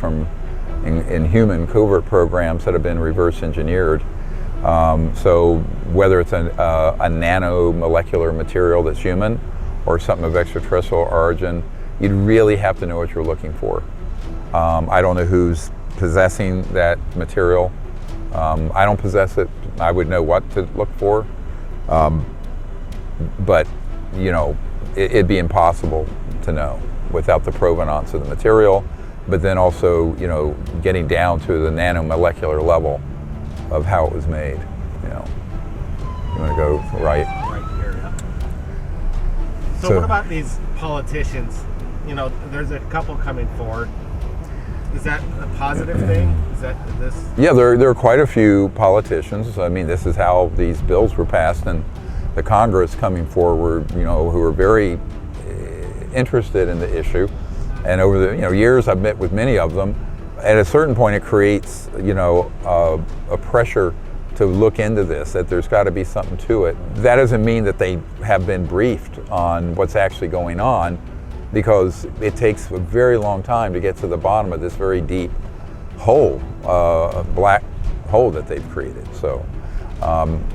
Speaker 6: in human covert programs that have been reverse engineered. So whether it's a nanomolecular material that's human or something of extraterrestrial origin, you'd really have to know what you're looking for. I don't know who's possessing that material. I don't possess it. I would know what to look for. But, you know, it'd be impossible to know without the provenance of the material, but then also, you know, getting down to the nanomolecular level of how it was made, you know. You want to go right?
Speaker 5: Right here, yeah. So what about these politicians? You know, there's a couple coming forward. Is that a positive thing? Is that this?
Speaker 6: Yeah, there are quite a few politicians. I mean, this is how these bills were passed, and the Congress coming forward, you know, who are very interested in the issue. And over the years, I've met with many of them. At a certain point, it creates, you know, a pressure to look into this, that there's got to be something to it. That doesn't mean that they have been briefed on what's actually going on, because it takes a very long time to get to the bottom of this very deep hole, black hole that they've created. So,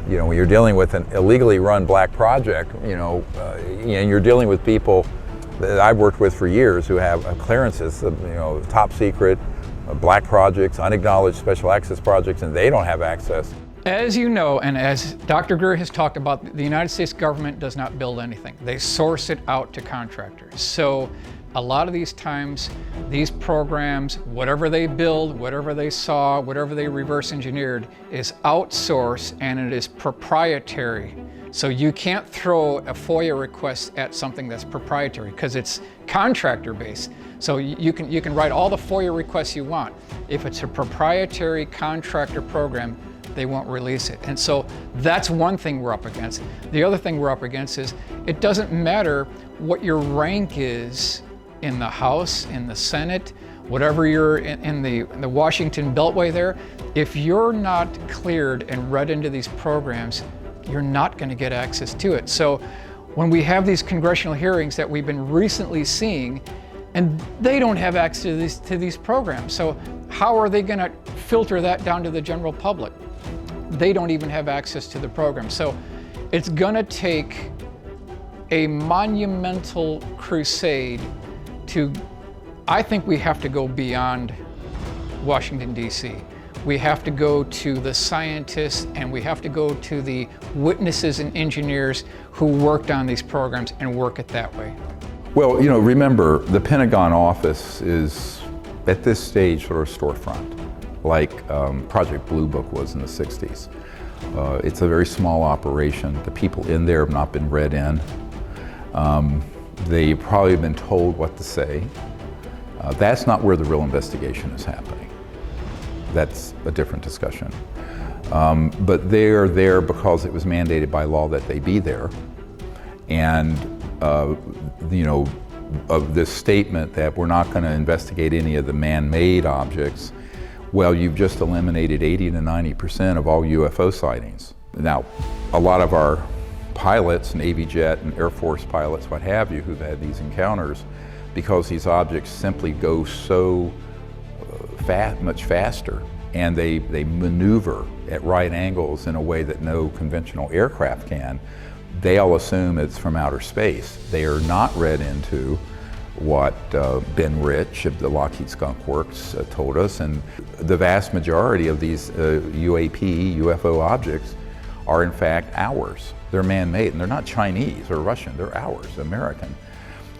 Speaker 6: you know, when you're dealing with an illegally run black project, you know, you're dealing with people that I've worked with for years who have clearances, you know, top secret, black projects, unacknowledged special access projects, and they don't have access.
Speaker 18: As you know, and as Dr. Greer has talked about, the United States government does not build anything. They source it out to contractors. So a lot of these times, these programs, whatever they build, whatever they saw, whatever they reverse engineered, is outsourced and it is proprietary. So you can't throw a FOIA request at something that's proprietary because it's contractor based. So you can write all the FOIA requests you want. If it's a proprietary contractor program, they won't release it. And so that's one thing we're up against. The other thing we're up against is it doesn't matter what your rank is in the House, in the Senate, whatever you're in the Washington Beltway there, if you're not cleared and read into these programs, you're not going to get access to it. So when we have these congressional hearings that we've been recently seeing, and they don't have access to these programs, so how are they going to filter that down to the general public? They don't even have access to the program. So it's going to take a monumental crusade to, I think we have to go beyond Washington, D.C. We have to go to the scientists and we have to go to the witnesses and engineers who worked on these programs and work it that way.
Speaker 6: Well, you know, remember, the Pentagon office is, at this stage, sort of storefront, like Project Blue Book was in the 60s. It's a very small operation. The people in there have not been read in. They've probably been told what to say. That's not where the real investigation is happening. That's a different discussion. But they're there because it was mandated by law that they be there. And, you know, of this statement that we're not going to investigate any of the man-made objects, well, you've just eliminated 80 to 90% of all UFO sightings. Now, a lot of our pilots, Navy jet and Air Force pilots, what have you, who've had these encounters, because these objects simply go so much faster, and they maneuver at right angles in a way that no conventional aircraft can, they all assume it's from outer space. They are not read into what Ben Rich of the Lockheed Skunk Works told us, and the vast majority of these UFO objects are in fact ours. They're man-made, and they're not Chinese or Russian, they're ours, American.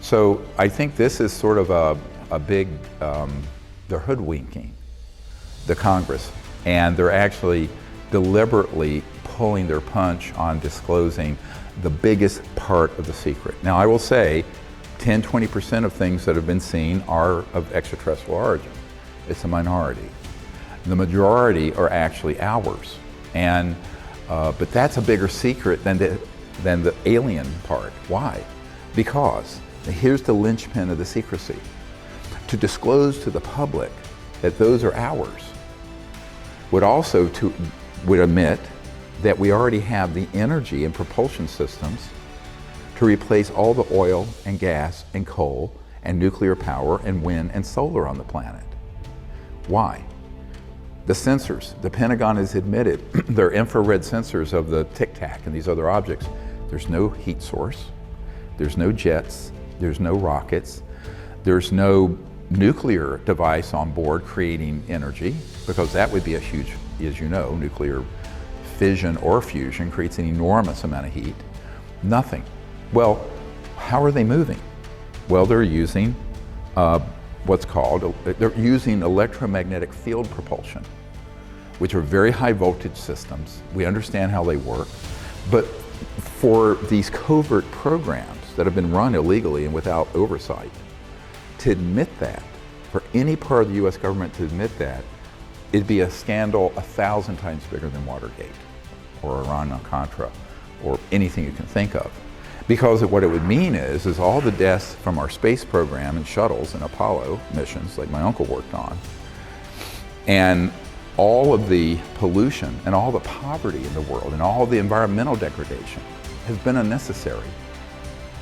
Speaker 6: So I think this is sort of a big, they're hoodwinking the Congress, and they're actually deliberately pulling their punch on disclosing the biggest part of the secret. Now, I will say 10-20% of things that have been seen are of extraterrestrial origin. It's a minority. The majority are actually ours, and but that's a bigger secret than the alien part. Why? Because here's the linchpin of the secrecy: to disclose to the public that those are ours would also would omit that we already have the energy and propulsion systems to replace all the oil and gas and coal and nuclear power and wind and solar on the planet. Why? The sensors, the Pentagon has admitted, they're infrared sensors of the Tic Tac and these other objects. There's no heat source, there's no jets, there's no rockets, there's no nuclear device on board creating energy, because that would be a huge, as you know, nuclear fission or fusion creates an enormous amount of heat. Nothing. Well, how are they moving? Well, they're using they're using electromagnetic field propulsion, which are very high voltage systems. We understand how they work, but for these covert programs that have been run illegally and without oversight, to admit that, for any part of the US government to admit that, it'd be a scandal 1,000 times bigger than Watergate or Iran-Contra or anything you can think of. Because what it would mean is all the deaths from our space program and shuttles and Apollo missions like my uncle worked on, and all of the pollution and all the poverty in the world and all the environmental degradation has been unnecessary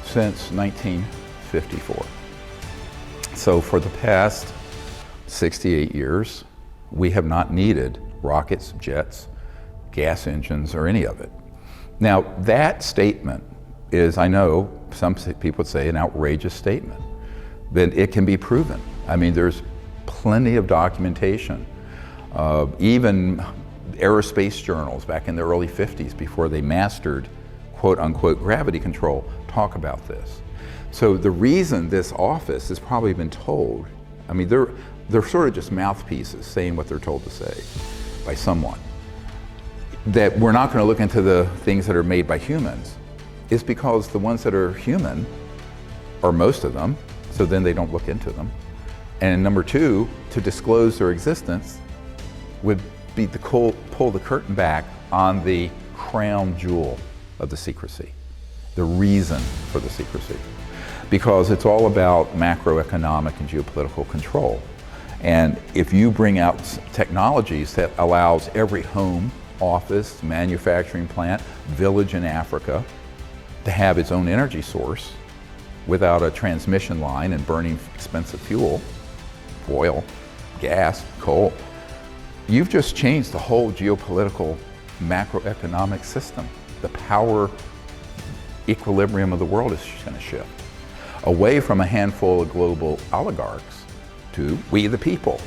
Speaker 6: since 1954. So for the past 68 years, we have not needed rockets, jets, gas engines, or any of it. Now, that statement is, I know some people would say, an outrageous statement, but it can be proven. I mean, there's plenty of documentation. Even aerospace journals back in the early 50s, before they mastered quote unquote gravity control, talk about this. So the reason this office has probably been told, I mean, they're sort of just mouthpieces saying what they're told to say by someone, that we're not going to look into the things that are made by humans, is because the ones that are human are most of them, so then they don't look into them. And number two, to disclose their existence would be to pull the curtain back on the crown jewel of the secrecy, the reason for the secrecy. Because it's all about macroeconomic and geopolitical control. And if you bring out technologies that allows every home, office, manufacturing plant, village in Africa to have its own energy source without a transmission line and burning expensive fuel, oil, gas, coal, you've just changed the whole geopolitical macroeconomic system. The power equilibrium of the world is going to shift away from a handful of global oligarchs to we the people.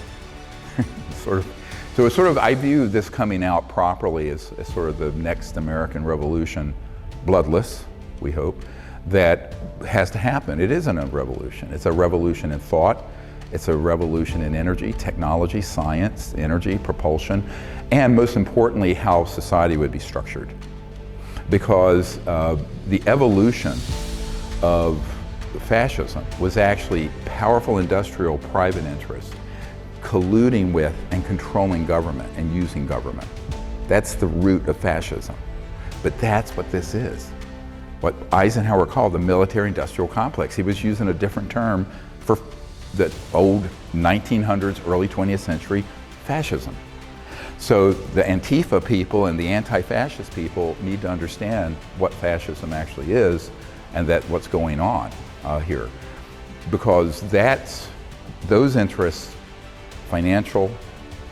Speaker 6: So it's sort of, I view this coming out properly as sort of the next American revolution, bloodless, we hope, that has to happen. It isn't a revolution. It's a revolution in thought. It's a revolution in energy, technology, science, energy, propulsion, and most importantly, how society would be structured. Because the evolution of fascism was actually powerful industrial private interests colluding with and controlling government and using government. That's the root of fascism. But that's what this is. What Eisenhower called the military-industrial complex. He was using a different term for the old 1900s, early 20th century fascism. So the Antifa people and the anti-fascist people need to understand what fascism actually is and that what's going on here. Because those interests, financial,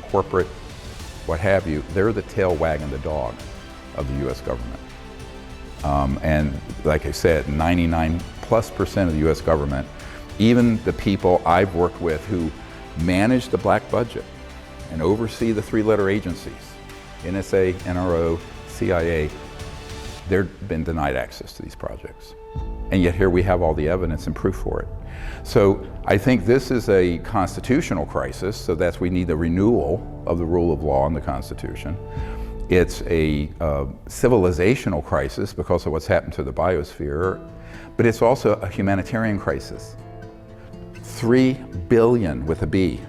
Speaker 6: corporate, what have you, they're the tail wagging the dog of the US government. And like I said, 99+% of the US government, even the people I've worked with who manage the black budget and oversee the three-letter agencies, NSA, NRO, CIA, they've been denied access to these projects. And yet here we have all the evidence and proof for it. So I think this is a constitutional crisis, so that's we need the renewal of the rule of law in the Constitution. It's a civilizational crisis because of what's happened to the biosphere, but it's also a humanitarian crisis. 3 billion, with a B,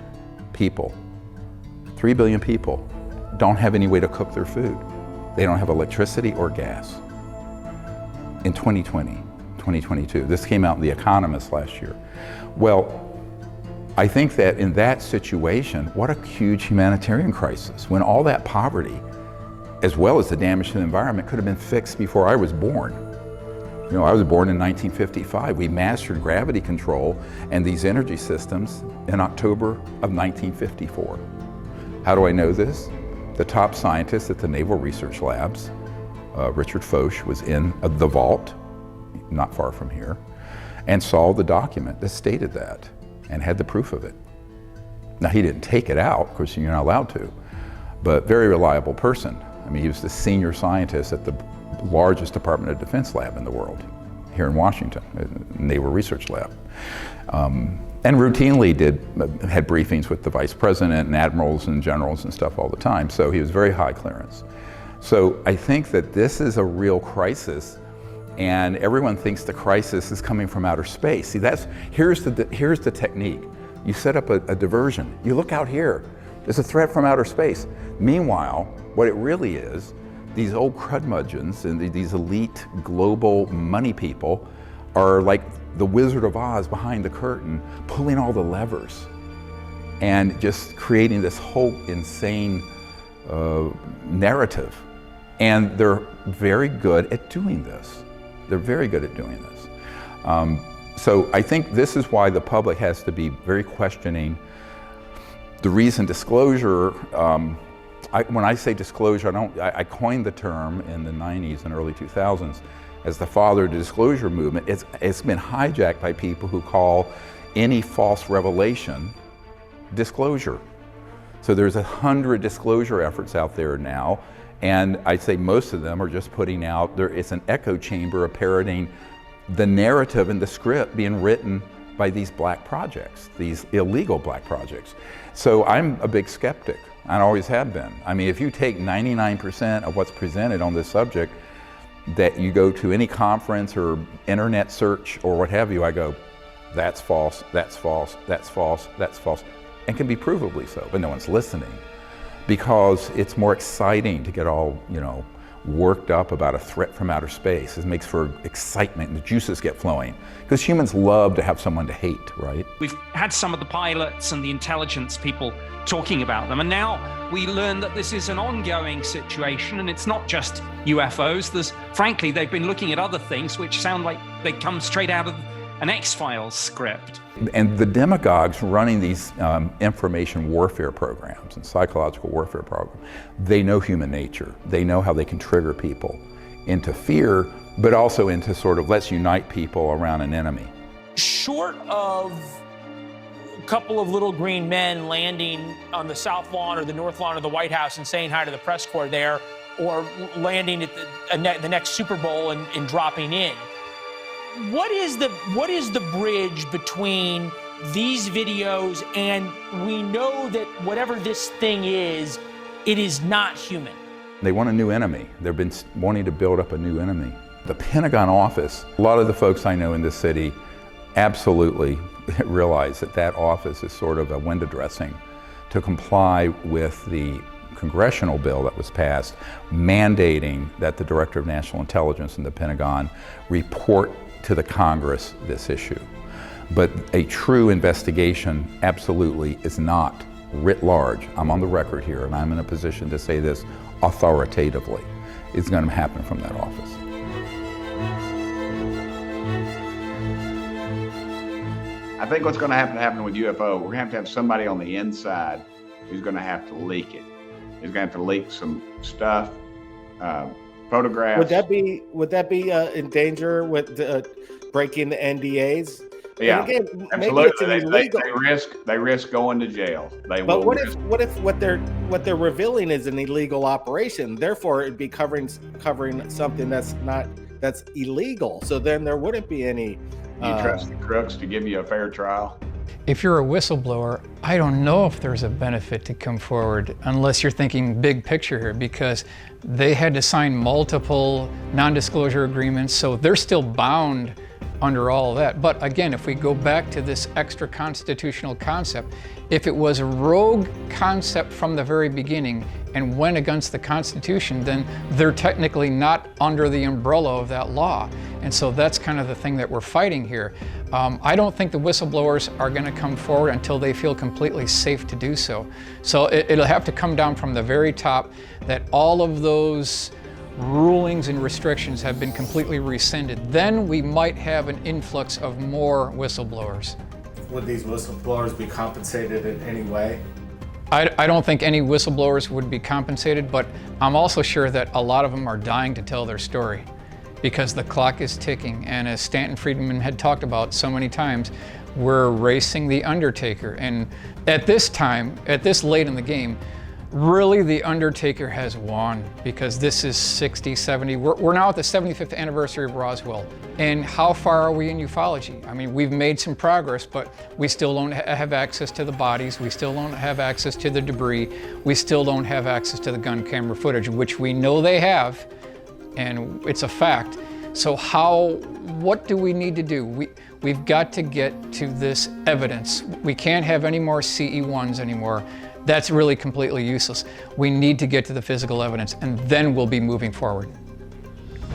Speaker 6: people, 3 billion people don't have any way to cook their food. They don't have electricity or gas. In 2020, 2022, this came out in The Economist last year. Well, I think that in that situation, what a huge humanitarian crisis, when all that poverty as well as the damage to the environment, could have been fixed before I was born. You know, I was born in 1955. We mastered gravity control and these energy systems in October of 1954. How do I know this? The top scientist at the Naval Research Labs, Richard Foch, was in the vault, not far from here, and saw the document that stated that and had the proof of it. Now, he didn't take it out, of course you're not allowed to, but very reliable person. I mean, he was the senior scientist at the largest Department of Defense lab in the world, here in Washington, Naval Research Lab. And routinely had briefings with the vice president and admirals and generals and stuff all the time, so he was very high clearance. So I think that this is a real crisis, and everyone thinks the crisis is coming from outer space. See, here's the technique. You set up a diversion. You look out here. There's a threat from outer space. Meanwhile, what it really is, these old crudmudgeons and these elite global money people are like the Wizard of Oz behind the curtain, pulling all the levers and just creating this whole insane narrative. And they're very good at doing this. They're very good at doing this. So I think this is why the public has to be very questioning the recent disclosure. When I say disclosure, I coined the term in the 90s and early 2000s as the father of the disclosure movement. It's been hijacked by people who call any false revelation disclosure. So there's 100 disclosure efforts out there now, and I'd say most of them are just putting out, it's an echo chamber of parroting the narrative and the script being written by these black projects, these illegal black projects. So I'm a big skeptic. I always have been. I mean, if you take 99% of what's presented on this subject, that you go to any conference or internet search or what have you, I go, that's false, that's false, that's false, that's false, and can be provably so, but no one's listening because it's more exciting to get all, worked up about a threat from outer space. It makes for excitement and the juices get flowing because humans love to have someone to hate, right?
Speaker 4: We've had some of the pilots and the intelligence people talking about them, and now we learn that this is an ongoing situation, and it's not just UFOs. Frankly, they've been looking at other things which sound like they come straight out of an X-Files script.
Speaker 6: And the demagogues running these information warfare programs and psychological warfare programs, they know human nature. They know how they can trigger people into fear, but also into sort of let's unite people around an enemy.
Speaker 2: Short of a couple of little green men landing on the south lawn or the north lawn of the White House and saying hi to the press corps there, or landing at the next Super Bowl and dropping in, what is the bridge between these videos and we know that whatever this thing is, it is not human?
Speaker 6: They want a new enemy. They've been wanting to build up a new enemy. The Pentagon office, a lot of the folks I know in this city absolutely realize that office is sort of a window dressing to comply with the congressional bill that was passed mandating that the Director of National Intelligence and the Pentagon report to the Congress this issue. But a true investigation absolutely is not writ large. I'm on the record here and I'm in a position to say this authoritatively. It's going to happen from that office.
Speaker 10: I think what's going to happen with UFO, we're going to have somebody on the inside who's going to have to leak it. He's going to have to leak some stuff, photographs.
Speaker 19: Would that be in danger with breaking the NDAs?
Speaker 10: Yeah,
Speaker 19: and again,
Speaker 10: absolutely. They risk going to jail.
Speaker 19: But what if what they're revealing is an illegal operation? Therefore, it'd be covering something that's illegal. So then there wouldn't be any.
Speaker 10: You trust the crooks to give you a fair trial?
Speaker 18: If you're a whistleblower, I don't know if there's a benefit to come forward unless you're thinking big picture here, because they had to sign multiple non-disclosure agreements, so they're still bound under all of that. But again, if we go back to this extra constitutional concept, if it was a rogue concept from the very beginning and went against the Constitution, then they're technically not under the umbrella of that law. And so that's kind of the thing that we're fighting here. I don't think the whistleblowers are going to come forward until they feel completely safe to do so. So it'll have to come down from the very top that all of those rulings and restrictions have been completely rescinded. Then we might have an influx of more whistleblowers.
Speaker 19: Would these whistleblowers be compensated in any way?
Speaker 18: I don't think any whistleblowers would be compensated, but I'm also sure that a lot of them are dying to tell their story because the clock is ticking. And as Stanton Friedman had talked about so many times, we're racing the Undertaker. And at this time, at this late in the game, really the Undertaker has won because this is 60, 70, we're now at the 75th anniversary of Roswell. And how far are we in ufology? I mean, we've made some progress, but we still don't have access to the bodies. We still don't have access to the debris. We still don't have access to the gun camera footage, which we know they have, and it's a fact. So what do we need to do? We've got to get to this evidence. We can't have any more CE1s anymore. That's really completely useless. We need to get to the physical evidence, and then we'll be moving forward.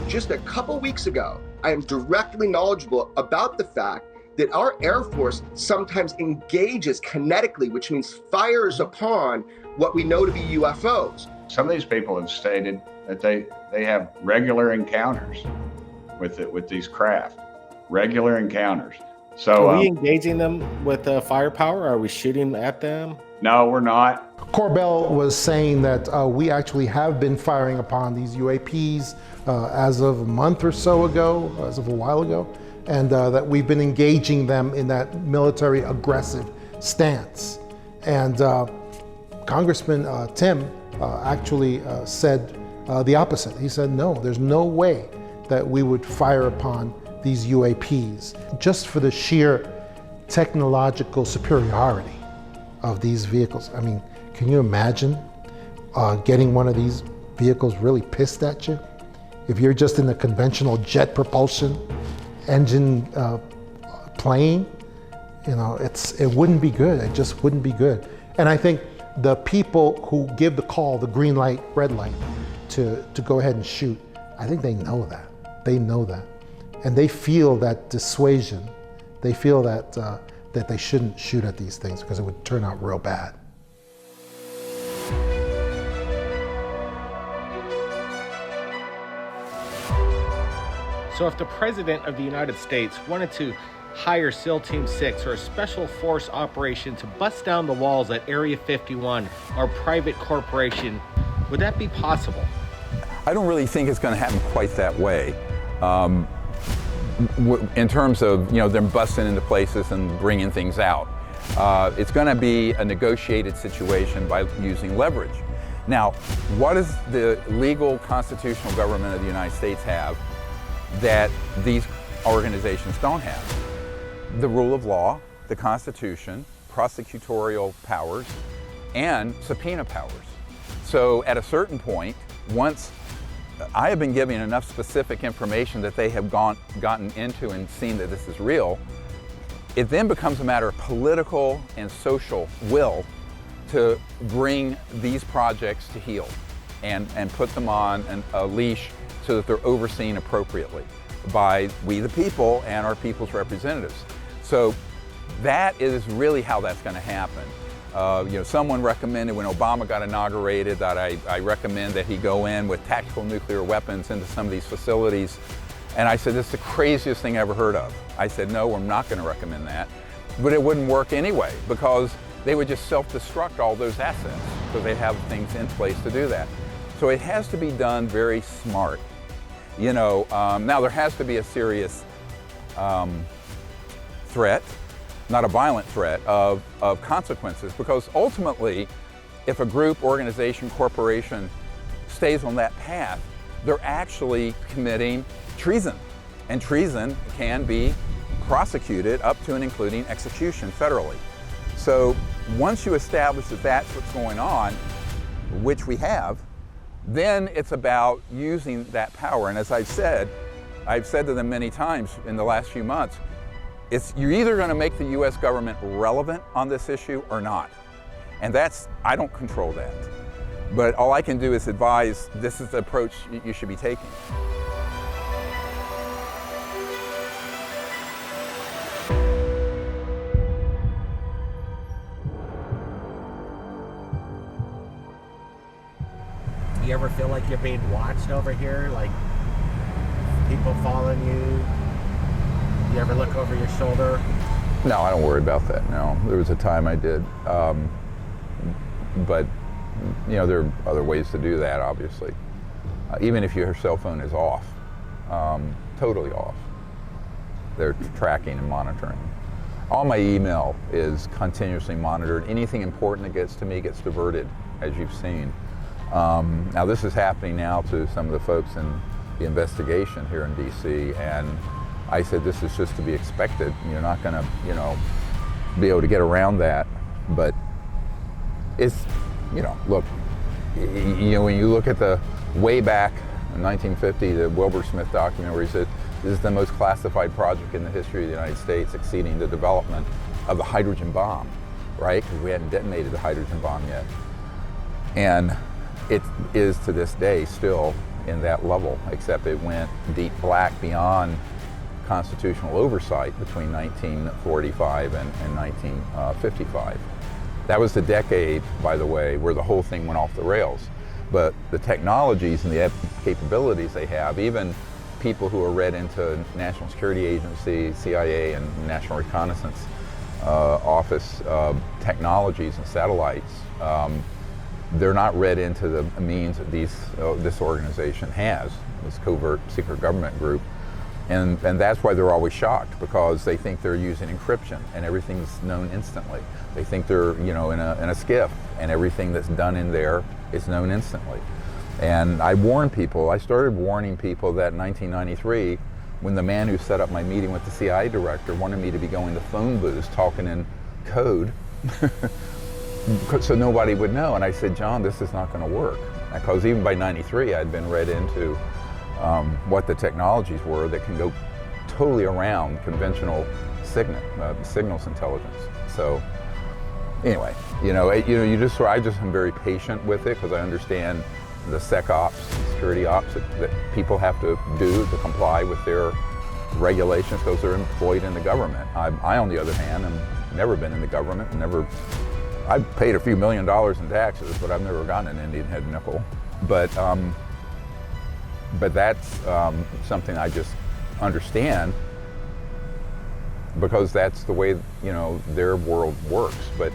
Speaker 3: Just a couple weeks ago, I am directly knowledgeable about the fact that our Air Force sometimes engages kinetically, which means fires upon what we know to be UFOs.
Speaker 10: Some of these people have stated that they have regular encounters with these craft, regular encounters. So
Speaker 19: are we engaging them with firepower? Are we shooting at them?
Speaker 10: No, we're not.
Speaker 14: Corbell was saying that we actually have been firing upon these UAPs as of a month or so ago, as of a while ago, and that we've been engaging them in that military aggressive stance. And Congressman Tim actually said the opposite. He said, no, there's no way that we would fire upon these UAPs just for the sheer technological superiority of these vehicles. I mean, can you imagine getting one of these vehicles really pissed at you? If you're just in a conventional jet propulsion engine plane, you know, it wouldn't be good. It just wouldn't be good. And I think the people who give the call, the green light, red light, to go ahead and shoot, I think they know that. They know that. And they feel that dissuasion. They feel that that they shouldn't shoot at these things because it would turn out real bad.
Speaker 19: So if the President of the United States wanted to hire SEAL Team 6 or a special force operation to bust down the walls at Area 51 or private corporation, would that be possible?
Speaker 6: I don't really think it's going to happen quite that way. In terms of, you know, them busting into places and bringing things out. It's going to be a negotiated situation by using leverage. Now, what does the legal constitutional government of the United States have that these organizations don't have? The rule of law, the Constitution, prosecutorial powers, and subpoena powers. So at a certain point, once I have been giving enough specific information that they have gotten into and seen that this is real, it then becomes a matter of political and social will to bring these projects to heel and put them on a leash so that they're overseen appropriately by we the people and our people's representatives. So that is really how that's going to happen. You know, someone recommended when Obama got inaugurated that I recommend that he go in with tactical nuclear weapons into some of these facilities. And I said, this is the craziest thing I ever heard of. I said, no, we're not going to recommend that. But it wouldn't work anyway because they would just self-destruct all those assets because they have things in place to do that. So it has to be done very smart. You know, now there has to be a serious threat, not a violent threat, of consequences, because ultimately, if a group, organization, corporation stays on that path, they're actually committing treason. And treason can be prosecuted up to and including execution federally. So once you establish that that's what's going on, which we have, then it's about using that power. And as I've said, I've said to them many times in the last few months, you're either going to make the U.S. government relevant on this issue or not. And I don't control that. But all I can do is advise, this is the approach you should be taking.
Speaker 24: Do you ever feel like you're being watched over here? Like people following you? You ever look over your shoulder?
Speaker 6: No, I don't worry about that, no. There was a time I did. But, you know, there are other ways to do that, obviously. Even if your cell phone is off, totally off, they're tracking and monitoring. All my email is continuously monitored. Anything important that gets to me gets diverted, as you've seen. Now this is happening now to some of the folks in the investigation here in DC, and I said this is just to be expected. You're not going to, you know, be able to get around that. But it's, you know, look, you know, when you look at the way back in 1950, the Wilbur Smith document where he said this is the most classified project in the history of the United States, exceeding the development of the hydrogen bomb, right? Because we hadn't detonated the hydrogen bomb yet. And it is to this day still in that level, except it went deep black beyond constitutional oversight between 1945 and 1955. That was the decade, by the way, where the whole thing went off the rails. But the technologies and the capabilities they have, even people who are read into National Security Agency, CIA, and National Reconnaissance Office technologies and satellites, they're not read into the means that this organization has, this covert secret government group. And that's why they're always shocked, because they think they're using encryption and everything's known instantly. They think they're, you know, in a skiff, and everything that's done in there is known instantly. And I started warning people that in 1993, when the man who set up my meeting with the CIA director wanted me to be going to phone booths talking in code so nobody would know. And I said, John, this is not going to work. Because even by 93, I'd been read into what the technologies were that can go totally around conventional signals intelligence. So anyway, I just am very patient with it, because I understand the SecOps, security ops that people have to do to comply with their regulations, because they're employed in the government. I, on the other hand, have never been in the government. I've paid a few $1 million in taxes, but I've never gotten an Indian head nickel. But that's something I just understand, because that's the way, you know, their world works. But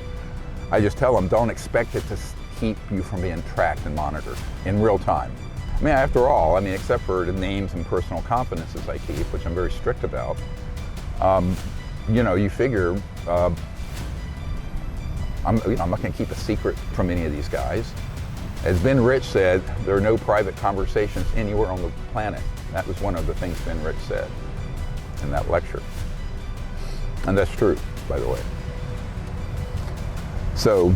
Speaker 6: I just tell them, don't expect it to keep you from being tracked and monitored in real time. I mean, after all, except for the names and personal confidences I keep, which I'm very strict about, you figure I'm not going to keep a secret from any of these guys. As Ben Rich said, there are no private conversations anywhere on the planet. That was one of the things Ben Rich said in that lecture. And that's true, by the way. So,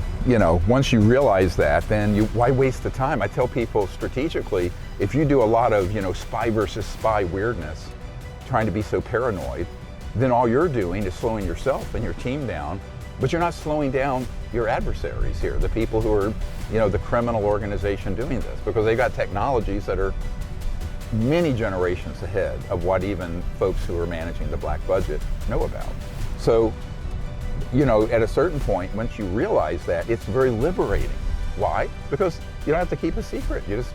Speaker 6: once you realize that, then why waste the time? I tell people strategically, if you do a lot of, spy versus spy weirdness, trying to be so paranoid, then all you're doing is slowing yourself and your team down, but you're not slowing down your adversaries here, the people who are, the criminal organization doing this, because they got technologies that are many generations ahead of what even folks who are managing the black budget know about. So, at a certain point, once you realize that, it's very liberating. Why? Because you don't have to keep a secret. You just,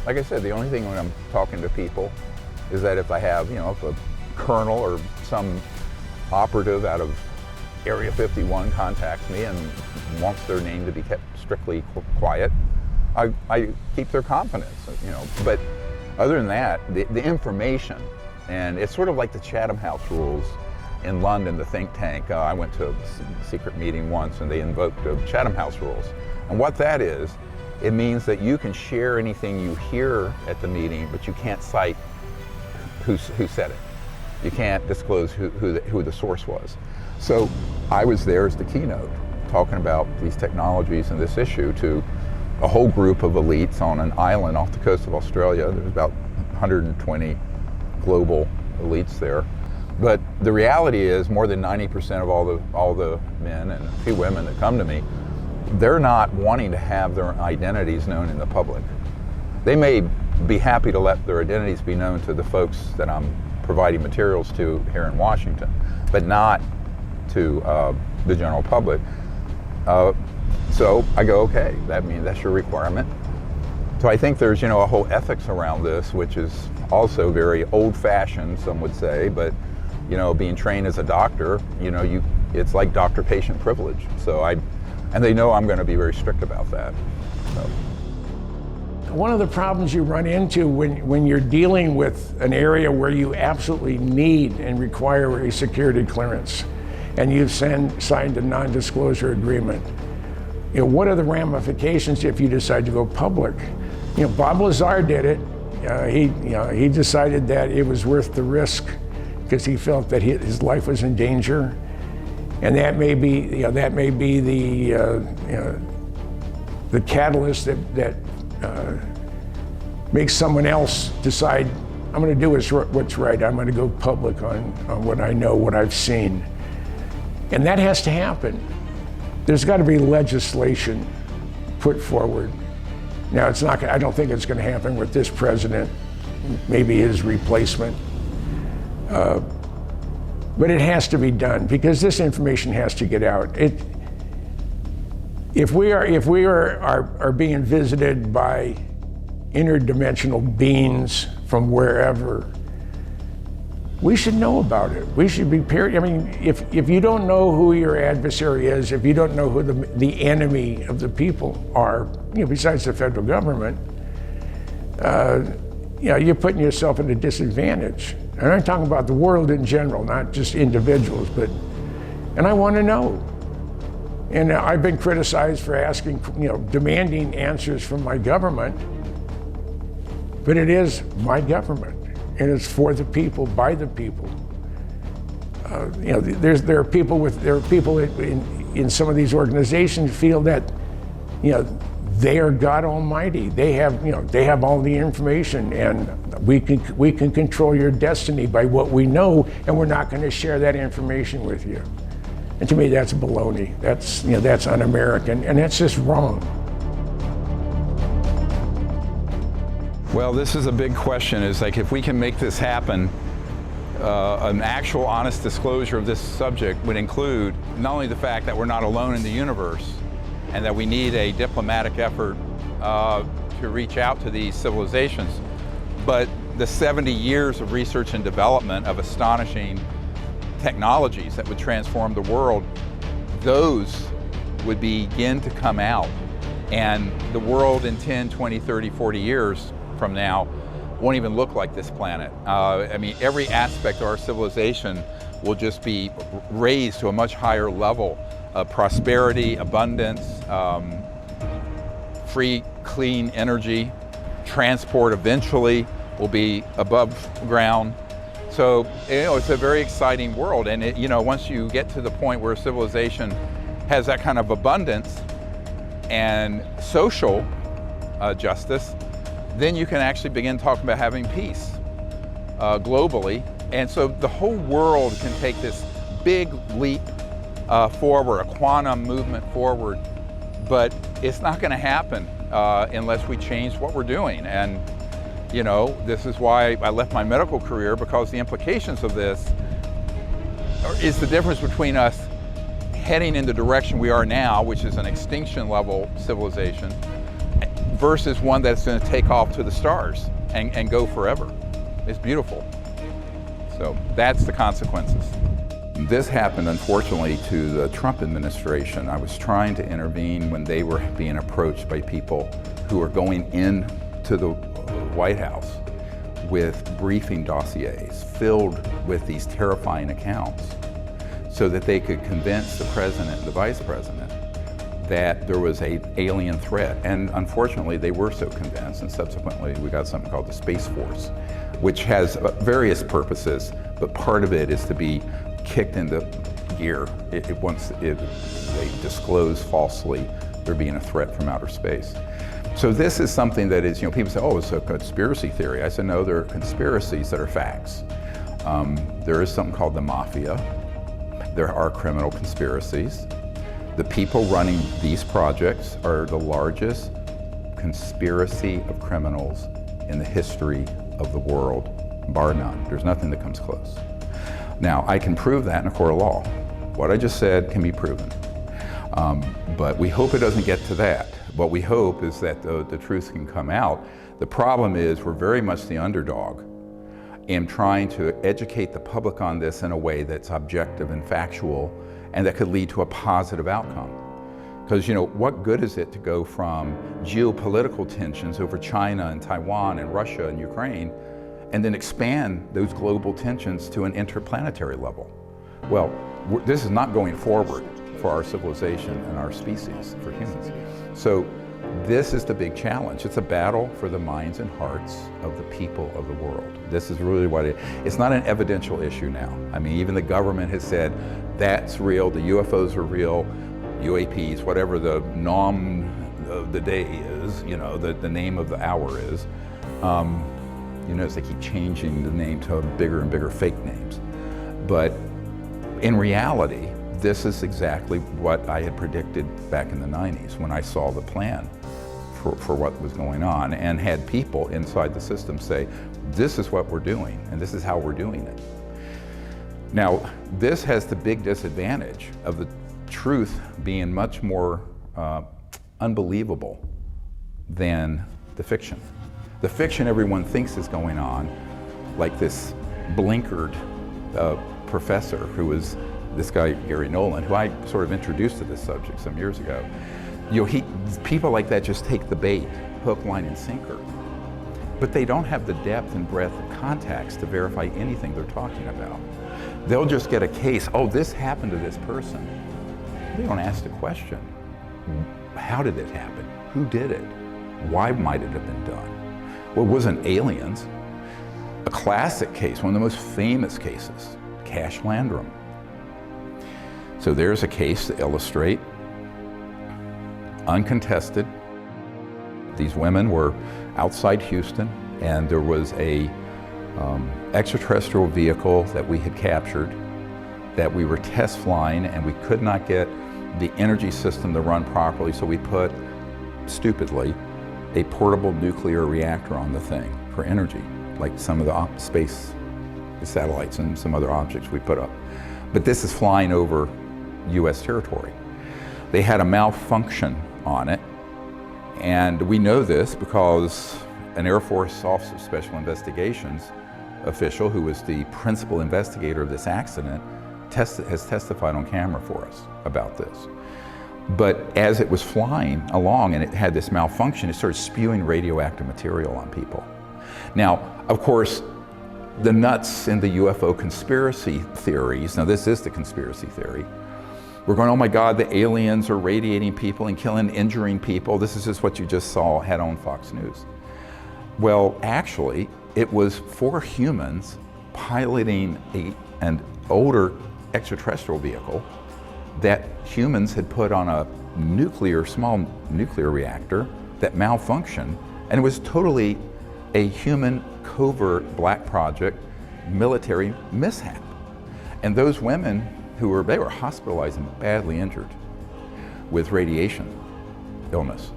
Speaker 6: like I said, the only thing when I'm talking to people is that if I have, if a colonel or some operative out of Area 51 contacts me and wants their name to be kept strictly quiet, I keep their confidence, But other than that, the information, and it's sort of like the Chatham House rules in London, the think tank. I went to a secret meeting once and they invoked the Chatham House rules. And what that is, it means that you can share anything you hear at the meeting, but you can't cite who said it. You can't disclose who the source was. So I was there as the keynote, talking about these technologies and this issue to a whole group of elites on an island off the coast of Australia. There was about 120 global elites there. But the reality is more than 90% of all the men and a few women that come to me, they're not wanting to have their identities known in the public. They may be happy to let their identities be known to the folks that I'm providing materials to here in Washington, but not to the general public. So I go, okay, that's your requirement. So I think there's, a whole ethics around this, which is also very old-fashioned, some would say, but, being trained as a doctor, it's like doctor-patient privilege. And they know I'm going to be very strict about that. So.
Speaker 11: One of the problems you run into when you're dealing with an area where you absolutely need and require a security clearance, and you've signed a non-disclosure agreement, what are the ramifications if you decide to go public? Bob Lazar did it. He decided that it was worth the risk because he felt that his life was in danger, and that may be the catalyst that makes someone else decide, I'm going to do what's right. I'm going to go public on what I know, what I've seen. And that has to happen. There's got to be legislation put forward. Now, I don't think it's going to happen with this president, maybe his replacement. But it has to be done because this information has to get out. If we are being visited by interdimensional beings from wherever, we should know about it. We should be prepared. If you don't know who your adversary is, if you don't know who the enemy of the people are, besides the federal government, you're putting yourself at a disadvantage. And I'm talking about the world in general, not just individuals, and I want to know. And I've been criticized for asking, demanding answers from my government, but it is my government, and it's for the people, by the people. There are people in some of these organizations who feel that, they are God Almighty. They have all the information, and we can control your destiny by what we know, and we're not going to share that information with you. And to me, that's baloney. That's un-American, and that's just wrong.
Speaker 8: Well, this is a big question. It's like if we can make this happen, an actual honest disclosure of this subject would include not only the fact that we're not alone in the universe and that we need a diplomatic effort to reach out to these civilizations, but the 70 years of research and development of astonishing technologies that would transform the world, those would begin to come out. And the world in 10, 20, 30, 40 years from now won't even look like this planet. Every aspect of our civilization will just be raised to a much higher level of prosperity, abundance, free, clean energy. Transport eventually will be above ground. So, it's a very exciting world. And, once you get to the point where civilization has that kind of abundance and social justice, then you can actually begin talking about having peace globally. And so the whole world can take this big leap forward, a quantum movement forward, but it's not going to happen unless we change what we're doing. And this is why I left my medical career, because the implications of this is the difference between us heading in the direction we are now, which is an extinction level civilization, versus one that's going to take off to the stars and go forever. It's beautiful. So that's the consequences. This happened, unfortunately, to the Trump administration. I was trying to intervene when they were being approached by people who were going into the White House with briefing dossiers filled with these terrifying accounts so that they could convince the president and the vice president that there was an alien threat. And unfortunately, they were so convinced, and subsequently we got something called the Space Force, which has various purposes, but part of it is to be kicked into gear once they disclose falsely there being a threat from outer space.
Speaker 6: So this is something that is, people say, oh, it's a conspiracy theory. I said, no, there are conspiracies that are facts. There is something called the mafia. There are criminal conspiracies. The people running these projects are the largest conspiracy of criminals in the history of the world, bar none. There's nothing that comes close. Now, I can prove that in a court of law. What I just said can be proven. But we hope it doesn't get to that. What we hope is that the truth can come out. The problem is we're very much the underdog in trying to educate the public on this in a way that's objective and factual and that could lead to a positive outcome. Because, what good is it to go from geopolitical tensions over China and Taiwan and Russia and Ukraine and then expand those global tensions to an interplanetary level? Well, this is not going forward for our civilization and our species, for humans. So this is the big challenge. It's a battle for the minds and hearts of the people of the world. This is really what it's not an evidential issue now. I mean, even the government has said that's real, the UFOs are real, UAPs, whatever the nom of the day is, the name of the hour is. You notice they keep changing the name to bigger and bigger fake names. But in reality, this is exactly what I had predicted back in the 90s when I saw the plan for what was going on and had people inside the system say, this is what we're doing and this is how we're doing it. Now, this has the big disadvantage of the truth being much more unbelievable than the fiction. The fiction everyone thinks is going on, like this blinkered professor who was this guy, Gary Nolan, who I sort of introduced to this subject some years ago. People like that just take the bait, hook, line, and sinker. But they don't have the depth and breadth of context to verify anything they're talking about. They'll just get a case, oh, this happened to this person. They don't ask the question, how did it happen? Who did it? Why might it have been done? Well, it wasn't aliens. A classic case, one of the most famous cases, Cash Landrum. So there's a case to illustrate, uncontested. These women were outside Houston and there was a extraterrestrial vehicle that we had captured that we were test flying and we could not get the energy system to run properly, so we put, stupidly, a portable nuclear reactor on the thing for energy, like some of the space satellites and some other objects we put up. But this is flying over US territory. They had a malfunction on it, and we know this because an Air Force Office of Special Investigations official who was the principal investigator of this accident has testified on camera for us about this. But as it was flying along and it had this malfunction, it started spewing radioactive material on people. Now, of course, the nuts in the UFO conspiracy theories, now this is the conspiracy theory, we're going, oh my God, the aliens are radiating people and killing, injuring people. This is just what you just saw had on Fox News. Well, actually, it was 4 humans piloting an older extraterrestrial vehicle that humans had put on a small nuclear reactor that malfunctioned, and it was totally a human covert black project military mishap. And those women they were hospitalized and badly injured with radiation illness.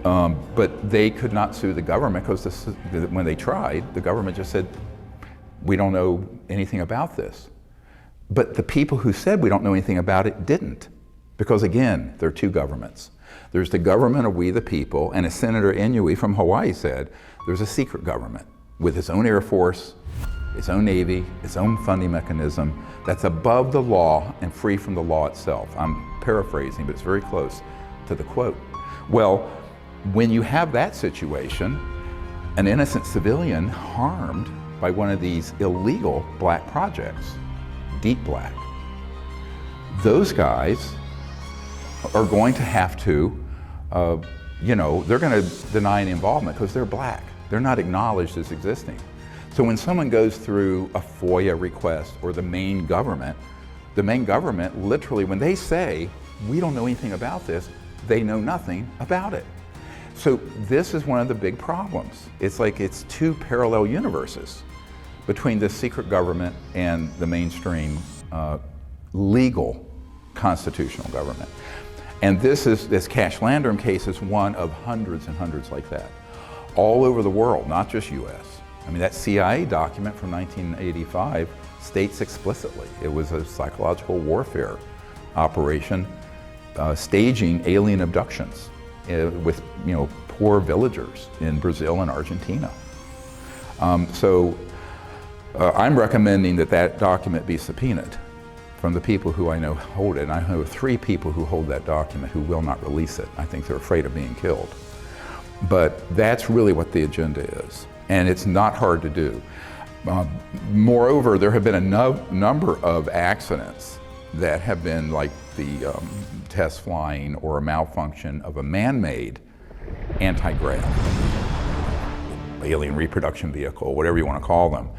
Speaker 6: But they could not sue the government because when they tried, the government just said, we don't know anything about this. But the people who said we don't know anything about it didn't. Because again, there are 2 governments. There's the government of we the people, and as Senator Inouye from Hawaii said, there's a secret government with its own Air Force, its own Navy, its own funding mechanism that's above the law and free from the law itself. I'm paraphrasing, but it's very close to the quote. Well, when you have that situation, an innocent civilian harmed by one of these illegal black projects, deep black, those guys are going to have to, they're going to deny an involvement because they're black. They're not acknowledged as existing. So when someone goes through a FOIA request or the main government literally, when they say, we don't know anything about this, they know nothing about it. So this is one of the big problems. It's like it's two parallel universes between the secret government and the mainstream legal constitutional government. And this Cash Landrum case is one of hundreds and hundreds like that, all over the world, not just US. I mean, that CIA document from 1985 states explicitly it was a psychological warfare operation staging alien abductions with poor villagers in Brazil and Argentina. I'm recommending that document be subpoenaed from the people who I know hold it. And I know 3 people who hold that document who will not release it. I think they're afraid of being killed. But that's really what the agenda is. And it's not hard to do. Moreover, there have been a number of accidents that have been like the test flying or a malfunction of a man-made anti-grav, alien reproduction vehicle, whatever you want to call them,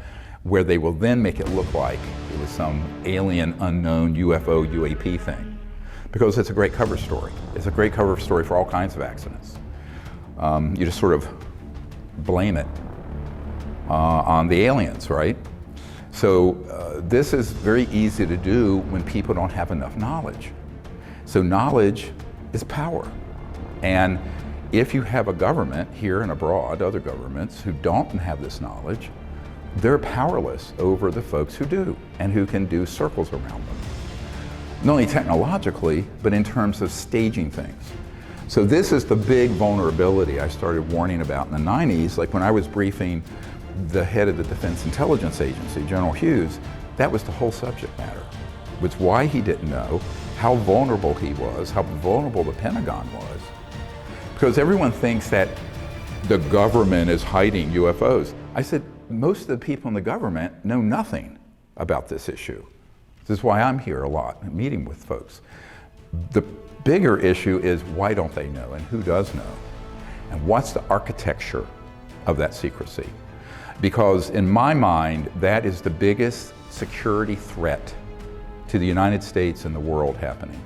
Speaker 6: where they will then make it look like it was some alien, unknown UFO, UAP thing. Because it's a great cover story. It's a great cover story for all kinds of accidents. You just sort of blame it on the aliens, right? So this is very easy to do when people don't have enough knowledge. So knowledge is power. And if you have a government here and abroad, other governments who don't have this knowledge, they're powerless over the folks who do and who can do circles around them. Not only technologically, but in terms of staging things. So this is the big vulnerability I started warning about in the 90s. Like when I was briefing the head of the Defense Intelligence Agency, General Hughes, that was the whole subject matter. Was why he didn't know, how vulnerable he was, how vulnerable the Pentagon was. Because everyone thinks that the government is hiding UFOs. I said, most of the people in the government know nothing about this issue. This is why I'm here a lot, meeting with folks. The bigger issue is why don't they know and who does know? And what's the architecture of that secrecy? Because in my mind, that is the biggest security threat to the United States and the world happening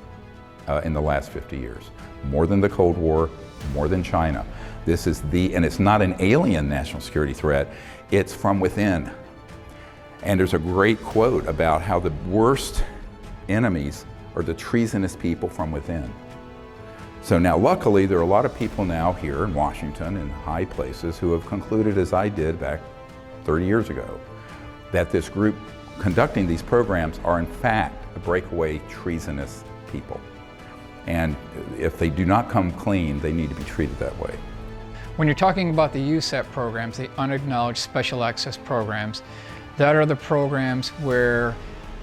Speaker 6: in the last 50 years. More than the Cold War, more than China. This is and it's not an alien national security threat, it's from within. And there's a great quote about how the worst enemies are the treasonous people from within. So now luckily there are a lot of people now here in Washington in high places who have concluded, as I did back 30 years ago, that this group conducting these programs are in fact a breakaway treasonous people. And if they do not come clean, they need to be treated that way.
Speaker 18: When you're talking about the USAP programs, the unacknowledged special access programs, that are the programs where,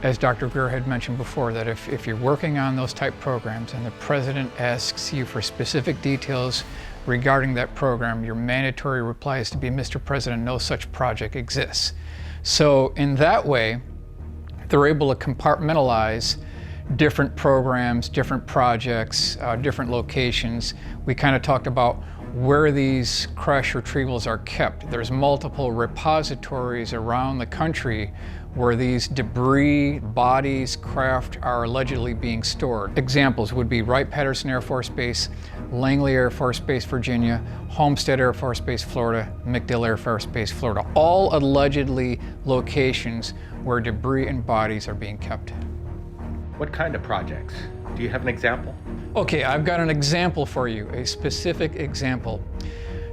Speaker 18: as Dr. Greer had mentioned before, that if you're working on those type programs and the president asks you for specific details regarding that program, your mandatory reply is to be, Mr. President, no such project exists. So in that way, they're able to compartmentalize different programs, different projects, different locations. We kind of talked about where these crash retrievals are kept. There's multiple repositories around the country where these debris, bodies, craft are allegedly being stored. Examples would be Wright-Patterson Air Force Base, Langley Air Force Base, Virginia, Homestead Air Force Base, Florida, MacDill Air Force Base, Florida. All allegedly locations where debris and bodies are being kept.
Speaker 7: What kind of projects? Do you have an example?
Speaker 18: Okay, I've got an example for you, a specific example.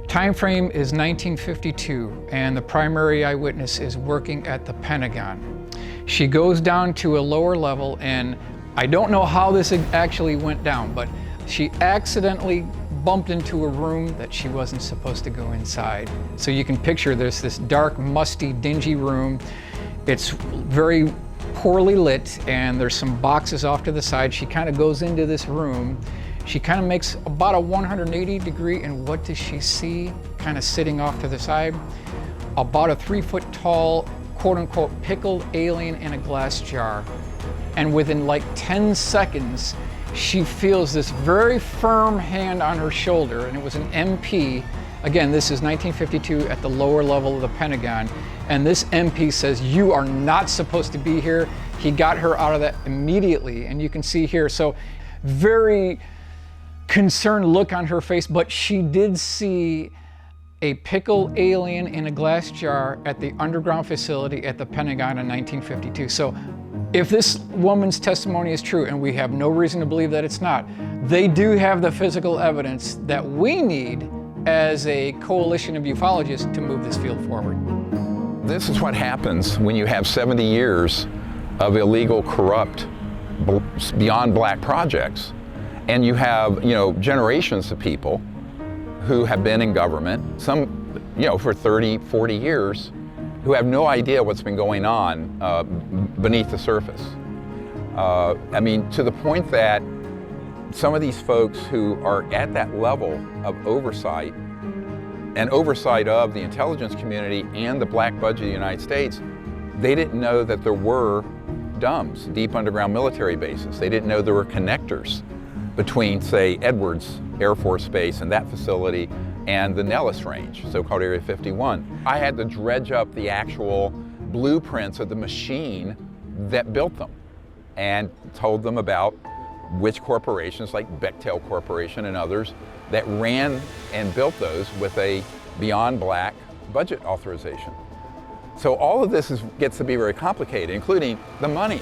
Speaker 18: Time frame is 1952, and the primary eyewitness is working at the Pentagon. She goes down to a lower level, and I don't know how this actually went down, but she accidentally bumped into a room that she wasn't supposed to go inside. So you can picture this dark, musty, dingy room. It's very poorly lit, and there's some boxes off to the side. She kind of goes into this room. She kind of makes about a 180 degree, and what does she see kind of sitting off to the side? About a 3-foot tall, quote unquote, pickled alien in a glass jar. And within like 10 seconds, she feels this very firm hand on her shoulder, and it was an MP. Again, this is 1952 at the lower level of the Pentagon. And this MP says, you are not supposed to be here. He got her out of that immediately, and you can see here. So very concerned look on her face, but she did see a pickled alien in a glass jar at the underground facility at the Pentagon in 1952. So if this woman's testimony is true, and we have no reason to believe that it's not, they do have the physical evidence that we need as a coalition of ufologists to move this field forward.
Speaker 8: This is what happens when you have 70 years of illegal, corrupt, beyond black projects. And you have, generations of people who have been in government, some, for 30, 40 years, who have no idea what's been going on beneath the surface. To the point that some of these folks who are at that level of oversight, and oversight of the intelligence community and the black budget of the United States, they didn't know that there were DUMBs, deep underground military bases. They didn't know there were connectors between, say, Edwards Air Force Base and that facility and the Nellis Range, so-called Area 51. I had to dredge up the actual blueprints of the machine that built them and told them about which corporations, like Bechtel Corporation and others, that ran and built those with a beyond black budget authorization. So all of this gets to be very complicated, including the money.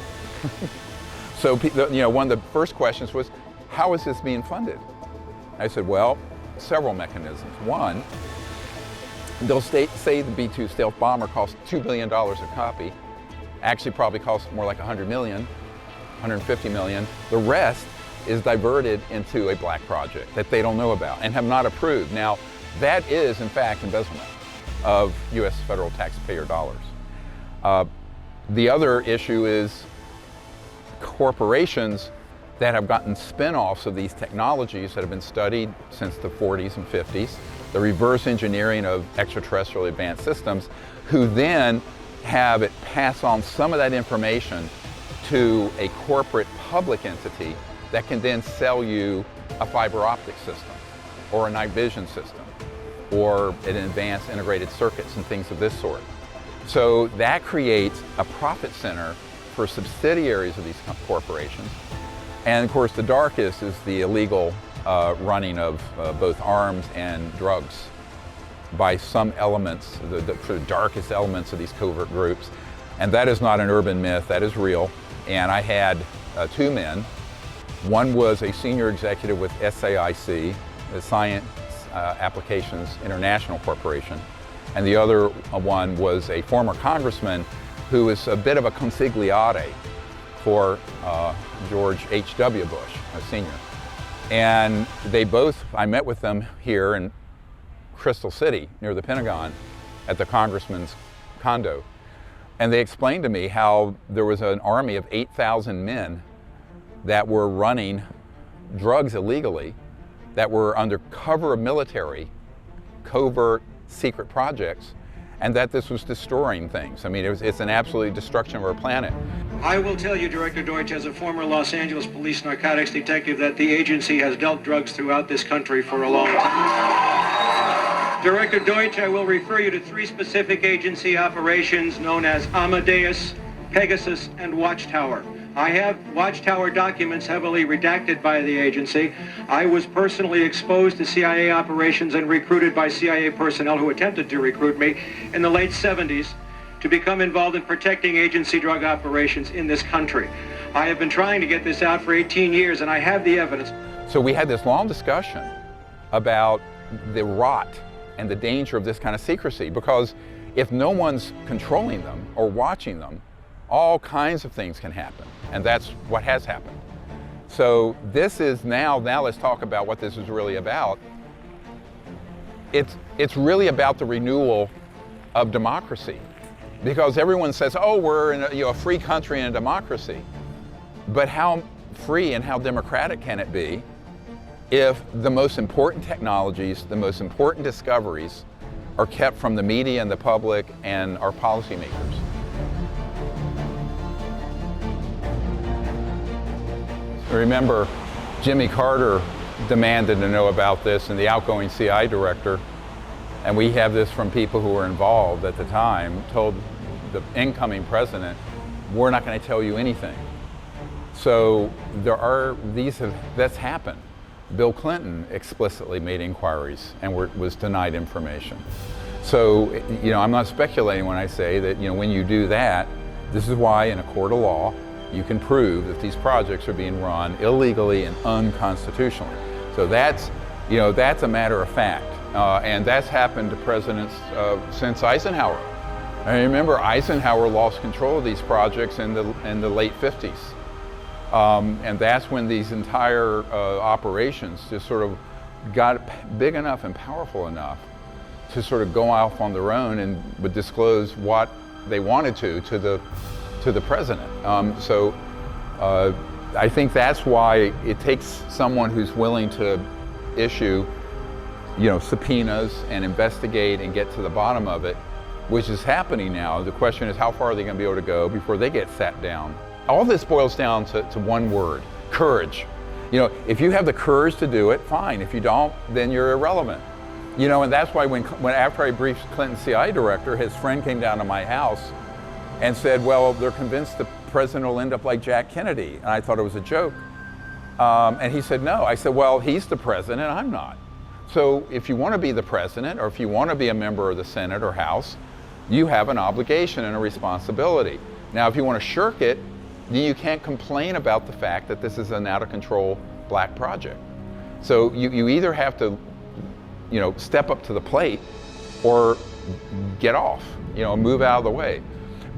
Speaker 8: So one of the first questions was, how is this being funded? I said, well, several mechanisms. One, they'll say the B-2 stealth bomber costs $2 billion a copy. Actually probably costs more like 100 million, 150 million. The rest is diverted into a black project that they don't know about and have not approved. Now, that is, in fact, embezzlement of U.S. federal taxpayer dollars. The other issue is corporations that have gotten spin-offs of these technologies that have been studied since the 40s and 50s, the reverse engineering of extraterrestrial advanced systems, who then have it pass on some of that information to a corporate public entity that can then sell you a fiber optic system or a night vision system or an advanced integrated circuits and things of this sort. So that creates a profit center for subsidiaries of these corporations. And of course, the darkest is the illegal running of both arms and drugs by some elements, the darkest elements of these covert groups. And that is not an urban myth, that is real. And I had two men. One was a senior executive with SAIC, the Science Applications International Corporation. And the other one was a former congressman who was a bit of a consigliere for George H.W. Bush, a senior. And they both, I met with them here in Crystal City near the Pentagon at the congressman's condo. And they explained to me how there was an army of 8,000 men that were running drugs illegally, that were under cover of military, covert, secret projects, and that this was destroying things. I mean, it's an absolute destruction of our planet.
Speaker 9: I will tell you, Director Deutsch, as a former Los Angeles police narcotics detective, that the agency has dealt drugs throughout this country for a long time. Director Deutsch, I will refer you to three specific agency operations known as Amadeus, Pegasus, and Watchtower. I have Watchtower documents heavily redacted by the agency. I was personally exposed to CIA operations and recruited by CIA personnel who attempted to recruit me in the late 70s to become involved in protecting agency drug operations in this country. I have been trying to get this out for 18 years, and I have the evidence.
Speaker 8: So we had this long discussion about the rot and the danger of this kind of secrecy, because if no one's controlling them or watching them, all kinds of things can happen, and that's what has happened. So this is now let's talk about what this is really about. It's really about the renewal of democracy, because everyone says, oh, we're in a free country and a democracy. But how free and how democratic can it be if the most important technologies, the most important discoveries are kept from the media and the public and our policymakers? Remember, Jimmy Carter demanded to know about this, and the outgoing CIA director, and we have this from people who were involved at the time, told the incoming president, we're not going to tell you anything. So that's happened.
Speaker 6: Bill Clinton explicitly made inquiries and was denied information. So, I'm not speculating when I say that, when you do that, this is why in a court of law, you can prove that these projects are being run illegally and unconstitutionally. So that's a matter of fact. And that's happened to presidents since Eisenhower. I remember Eisenhower lost control of these projects in the late 50s. And that's when these entire operations just sort of got big enough and powerful enough to sort of go off on their own and would disclose what they wanted to the president. So I think that's why it takes someone who's willing to issue, subpoenas and investigate and get to the bottom of it, which is happening now. The question is, how far are they going to be able to go before they get sat down? All this boils down to one word: courage. If you have the courage to do it, fine. If you don't, then you're irrelevant. And that's why when after I briefed Clinton's CIA director, his friend came down to my house and said, well, they're convinced the president will end up like Jack Kennedy. And I thought it was a joke. And he said, no. I said, well, he's the president, I'm not. So if you want to be the president, or if you want to be a member of the Senate or House, you have an obligation and a responsibility. Now, if you want to shirk it, then you can't complain about the fact that this is an out-of-control black project. So you either have to, step up to the plate or get off, move out of the way.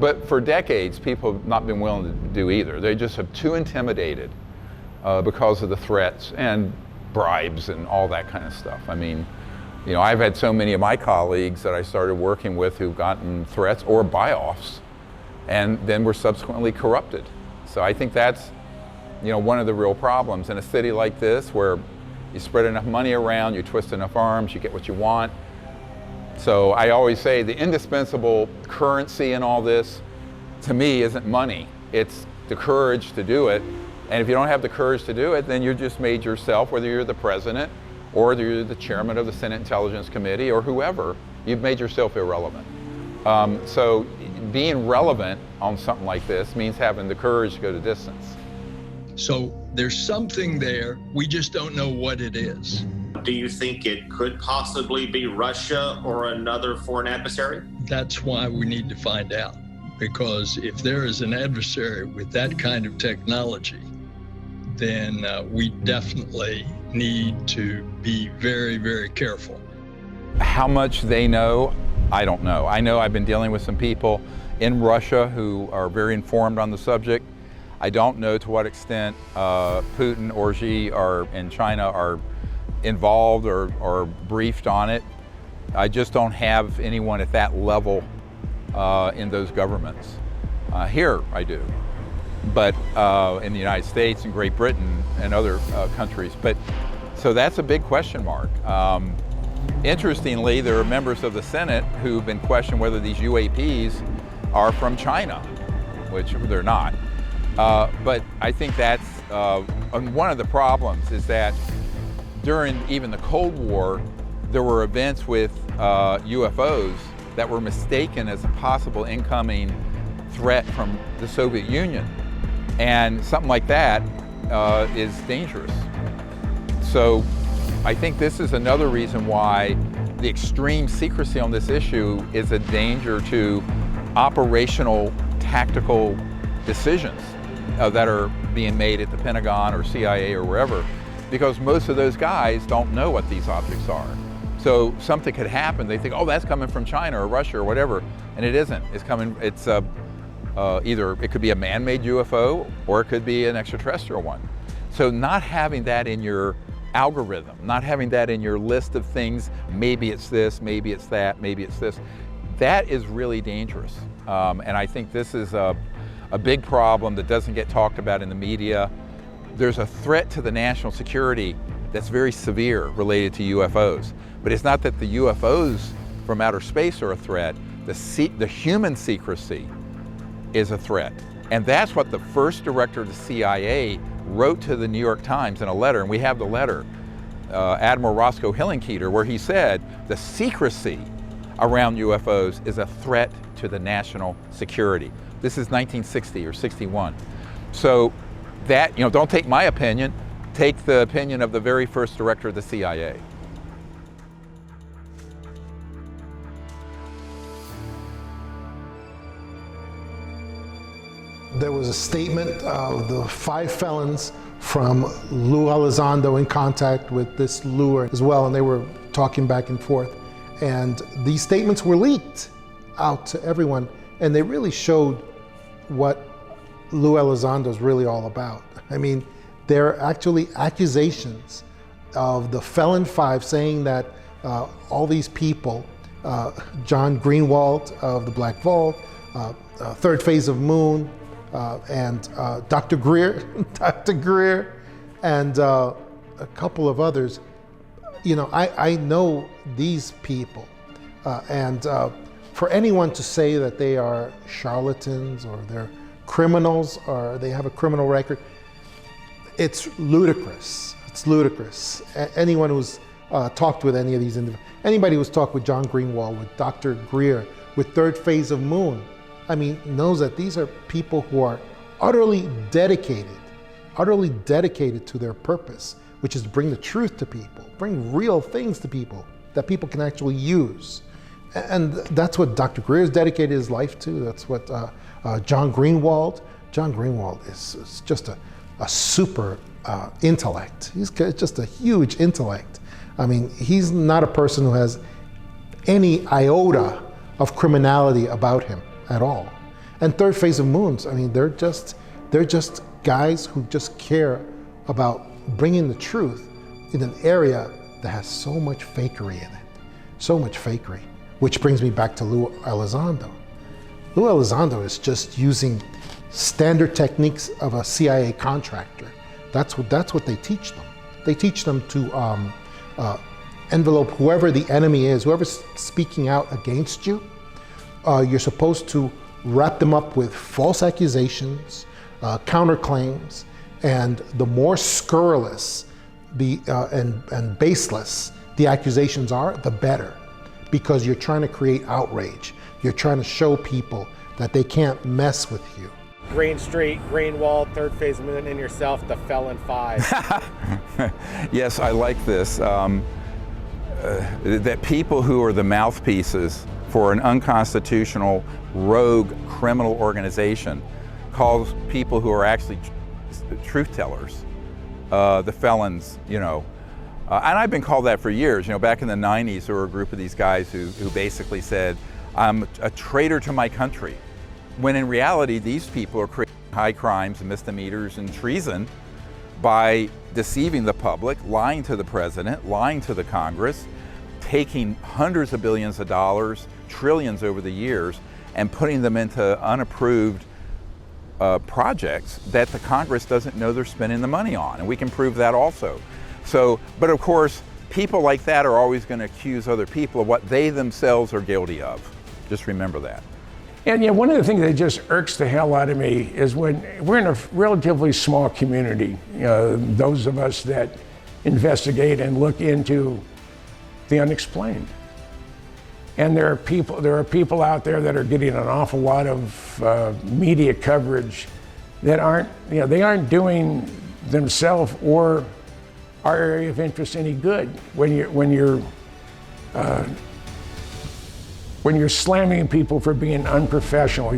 Speaker 6: But for decades, people have not been willing to do either. They just have too intimidated because of the threats and bribes and all that kind of stuff. I mean, I've had so many of my colleagues that I started working with who've gotten threats or buy-offs and then were subsequently corrupted. So I think that's, one of the real problems in a city like this, where you spread enough money around, you twist enough arms, you get what you want. So I always say the indispensable currency in all this, to me, isn't money. It's the courage to do it. And if you don't have the courage to do it, then you've just made yourself, whether you're the president or you're the chairman of the Senate Intelligence Committee or whoever, you've made yourself irrelevant. So being relevant on something like this means having the courage to go the distance.
Speaker 12: So there's something there, we just don't know what it is.
Speaker 13: Do you think it could possibly be Russia or another foreign adversary?
Speaker 12: That's why we need to find out. Because if there is an adversary with that kind of technology, then we definitely need to be very, very careful.
Speaker 6: How much they know, I don't know. I know I've been dealing with some people in Russia who are very informed on the subject. I don't know to what extent Putin or Xi in China are involved or briefed on it. I just don't have anyone at that level in those governments. Here I do, but in the United States and Great Britain and other countries. So that's a big question mark. Interestingly, there are members of the Senate who've been questioning whether these UAPs are from China, which they're not. But I think that's one of the problems is that during even the Cold War, there were events with UFOs that were mistaken as a possible incoming threat from the Soviet Union. And something like that is dangerous. So I think this is another reason why the extreme secrecy on this issue is a danger to operational, tactical decisions that are being made at the Pentagon or CIA or wherever, because most of those guys don't know what these objects are. So something could happen, they think, oh, that's coming from China or Russia or whatever, and it isn't. It's coming, it's either, it could be a man-made UFO or it could be an extraterrestrial one. So not having that in your algorithm, not having that in your list of things, maybe it's this, maybe it's that, maybe it's this, that is really dangerous. And I think this is a big problem that doesn't get talked about in the media. There's a threat to the national security that's very severe related to UFOs. But it's not that the UFOs from outer space are a threat, the human secrecy is a threat. And that's what the first director of the CIA wrote to the New York Times in a letter, and we have the letter, Admiral Roscoe Hillenkoetter, where he said the secrecy around UFOs is a threat to the national security. This is 1960 or 61. So that, don't take my opinion,
Speaker 8: Take the opinion of the very first director of the CIA.
Speaker 14: There was a statement of the 5 felons from Lou Elizondo in contact with this Lou as well, and they were talking back and forth. And these statements were leaked out to everyone, and they really showed what Lou Elizondo is really all about. I mean, they're actually accusations of the Felon 5 saying that all these people, John Greenwald of the Black Vault, Thirdphaseofmoon, and Dr. Greer, and a couple of others. You know, I know these people, and for anyone to say that they are charlatans or they're criminals or they have a criminal record, it's ludicrous. It's ludicrous. Anyone who's talked with any of these individuals, anybody who's talked with John Greenwald, with Dr. Greer, with Thirdphaseofmoon, I mean, knows that these are people who are utterly dedicated to their purpose, which is to bring the truth to people, bring real things to people that people can actually use. And that's what Dr. Greer has dedicated his life to. That's what John Greenwald is just a super intellect. He's just a huge intellect. I mean, he's not a person who has any iota of criminality about him at all. And Thirdphaseofmoons, I mean, they're just guys who just care about bringing the truth in an area that has so much fakery in it, so much fakery. Which brings me back to Lou Elizondo. Lou Elizondo is just using standard techniques of a CIA contractor. That's what they teach them. They teach them to envelope whoever the enemy is, whoever's speaking out against you. You're supposed to wrap them up with false accusations, counterclaims, and the more scurrilous and baseless the accusations are, the better, because you're trying to create outrage. You're trying to show people that they can't mess with you.
Speaker 5: Green Street, Greenwald, Thirdphaseofmoon, and yourself, the Felon 5.
Speaker 8: Yes, I like this. That people who are the mouthpieces for an unconstitutional, rogue criminal organization calls people who are actually truth tellers, the felons, you know. And I've been called that for years. You know, back in the 90s, there were a group of these guys who basically said, I'm a traitor to my country. When in reality, these people are creating high crimes and misdemeanors and treason by deceiving the public, lying to the president, lying to the Congress, taking hundreds of billions of dollars, trillions over the years, and putting them into unapproved projects that the Congress doesn't know they're spending the money on. And we can prove that also. So, but of course, people like that are always going to accuse other people of what they themselves are guilty of. Just remember that.
Speaker 11: And yeah, one of the things that just irks the hell out of me is when we're in a relatively small community, those of us that investigate and look into the unexplained. And there are people out there that are getting an awful lot of media coverage that they aren't doing themselves or our area of interest any good. When you're slamming people for being unprofessional,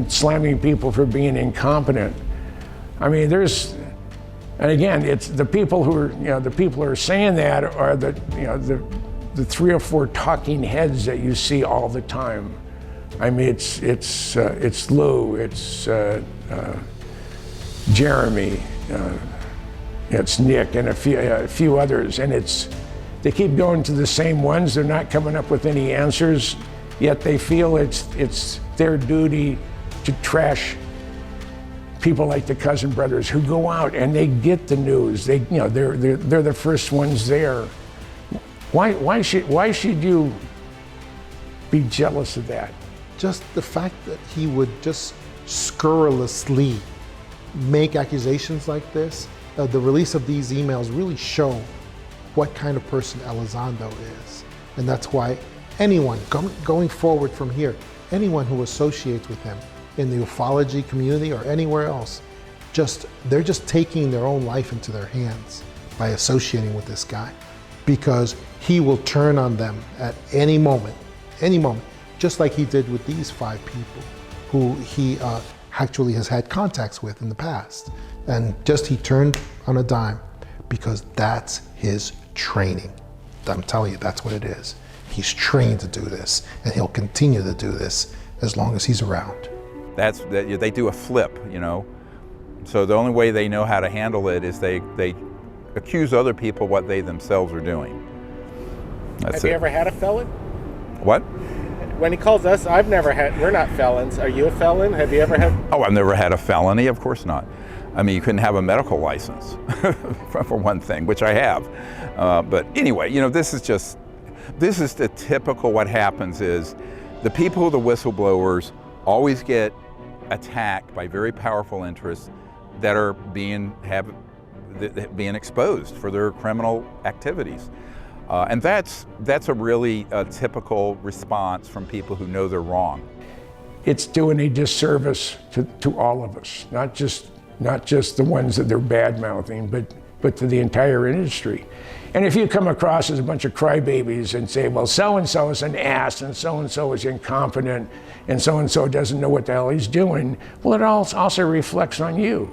Speaker 11: slamming people for being incompetent. I mean, and again, it's the people who are saying that are the 3 or 4 talking heads that you see all the time. I mean, it's Lou, it's Jeremy, it's Nick, and a few others, and they keep going to the same ones. They're not coming up with any answers, yet they feel it's their duty to trash people like the Cousin Brothers who go out and they get the news. They're the first ones there. Why should you be jealous of that?
Speaker 14: Just the fact that he would just scurrilously make accusations like this, the release of these emails really show what kind of person Elizondo is. And that's why anyone going forward from here, anyone who associates with him in the ufology community or anywhere else, they're just taking their own life into their hands. by associating with this guy, because he will turn on them at any moment, just like he did with these 5 people who he actually has had contacts with in the past. And just he turned on a dime because that's his training. I'm telling you, that's what it is. He's trained to do this, and he'll continue to do this as long as he's around.
Speaker 6: They do a flip, you know. So the only way they know how to handle it is they accuse other people what they themselves are doing.
Speaker 5: Have you ever had a felon?
Speaker 6: What?
Speaker 5: When he calls us, we're not felons. Are you a felon? Have you ever had?
Speaker 6: Oh, I've never had a felony, of course not. I mean, you couldn't have a medical license, for one thing, which I have. But anyway, you know, this is the typical what happens is the people, the whistleblowers, always get attacked by very powerful interests that are being exposed for their criminal activities. And that's a really typical response from people who know they're wrong.
Speaker 11: It's doing a disservice to all of us, not just the ones that they're bad-mouthing, but to the entire industry. And if you come across as a bunch of crybabies and say, well, so-and-so is an ass, and so-and-so is incompetent, and so-and-so doesn't know what the hell he's doing, well, it also reflects on you.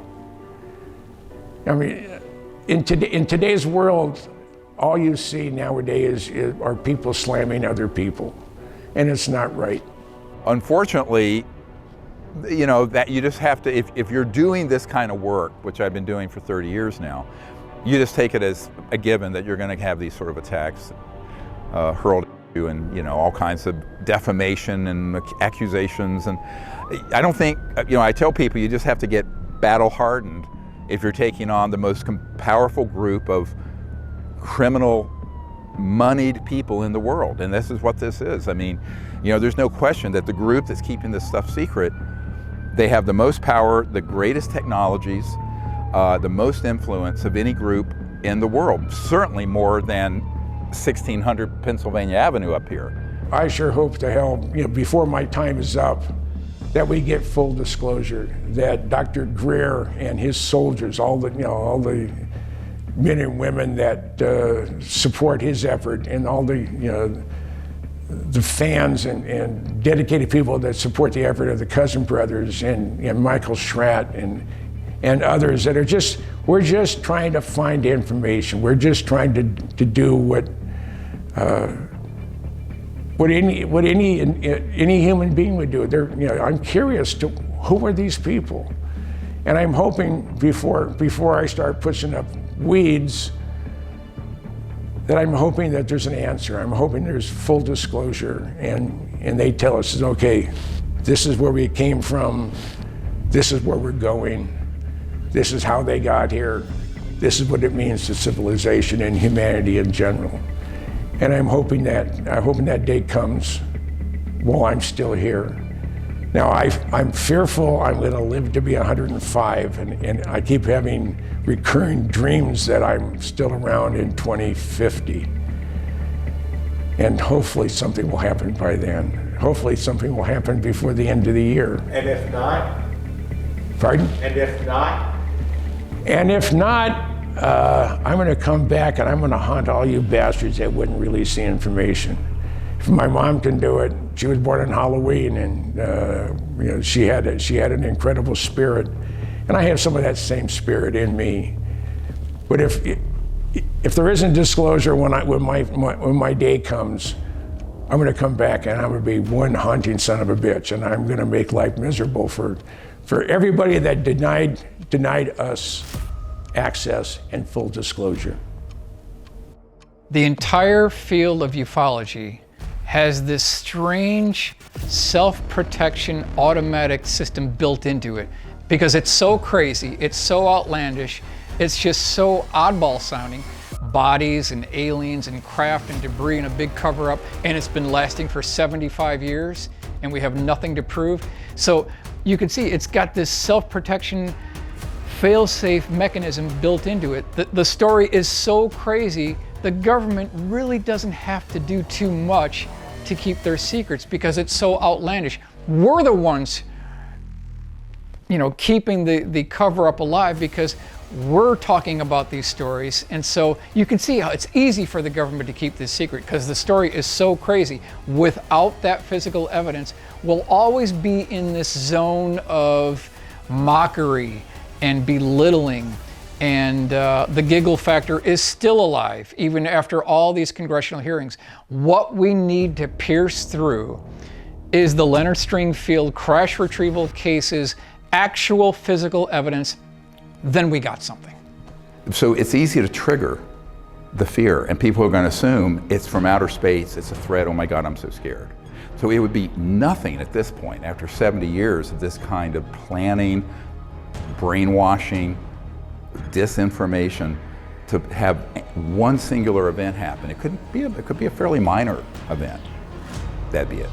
Speaker 11: I mean, in today's world, all you see nowadays are people slamming other people, and it's not right.
Speaker 6: Unfortunately, you know, that you just have to, if you're doing this kind of work, which I've been doing for 30 years now, you just take it as a given that you're going to have these sort of attacks hurled at you, and, you know, all kinds of defamation and accusations. And I don't think, you know, I tell people you just have to get battle hardened if you're taking on the most powerful group of criminal, moneyed people in the world. And this is what this is. I mean, you know, there's no question that the group that's keeping this stuff secret, they have the most power, the greatest technologies, the most influence of any group in the world, certainly more than 1600 Pennsylvania Avenue up here.
Speaker 11: I sure hope to hell, you know, before my time is up, that we get full disclosure, that Dr. Greer and his soldiers, all the men and women that support his effort, and all the, you know, the fans and dedicated people that support the effort of the Cousin Brothers and Michael Schratt and others that are we're just trying to find information. We're just trying to do what any human being would do. You know, I'm curious to who are these people, and I'm hoping before I start pushing up weeds, that I'm hoping that there's an answer. I'm hoping there's full disclosure, and they tell us, okay, this is where we came from, this is where we're going, this is how they got here, this is what it means to civilization and humanity in general. And I'm hoping that day comes while I'm still here. Now, I'm fearful I'm going to live to be 105, and I keep having recurring dreams that I'm still around in 2050. And hopefully something will happen by then. Hopefully something will happen before the end of the year.
Speaker 5: And if not?
Speaker 11: Pardon?
Speaker 5: And if not?
Speaker 11: And if not, I'm going to come back and I'm going to hunt all you bastards that wouldn't release the information. If my mom can do it, she was born on Halloween, and you know, she had an incredible spirit, and I have some of that same spirit in me. But if there isn't disclosure when my day comes, I'm going to come back and I'm going to be one hunting son of a bitch, and I'm going to make life miserable for everybody that denied us access and full disclosure.
Speaker 18: The entire field of ufology has this strange self-protection automatic system built into it, because it's so crazy, it's so outlandish, it's just so oddball sounding. Bodies and aliens and craft and debris in a big cover-up, and it's been lasting for 75 years, and we have nothing to prove. So you can see it's got this self-protection fail-safe mechanism built into it. The story is so crazy, the government really doesn't have to do too much to keep their secrets, because it's so outlandish. We're the ones, you know, keeping the cover-up alive, because we're talking about these stories. And so you can see how it's easy for the government to keep this secret because the story is so crazy. Without that physical evidence, we'll always be in this zone of mockery and belittling. And the giggle factor is still alive, even after all these congressional hearings. What we need to pierce through is the Leonard Stringfield crash retrieval case's actual physical evidence. Then we got something.
Speaker 8: So it's easy to trigger the fear, and people are going to assume it's from outer space, it's a threat, oh my God, I'm so scared. So it would be nothing at this point, after 70 years of this kind of planning, brainwashing, disinformation, to have one singular event happen. It could be a fairly minor event. That'd be it.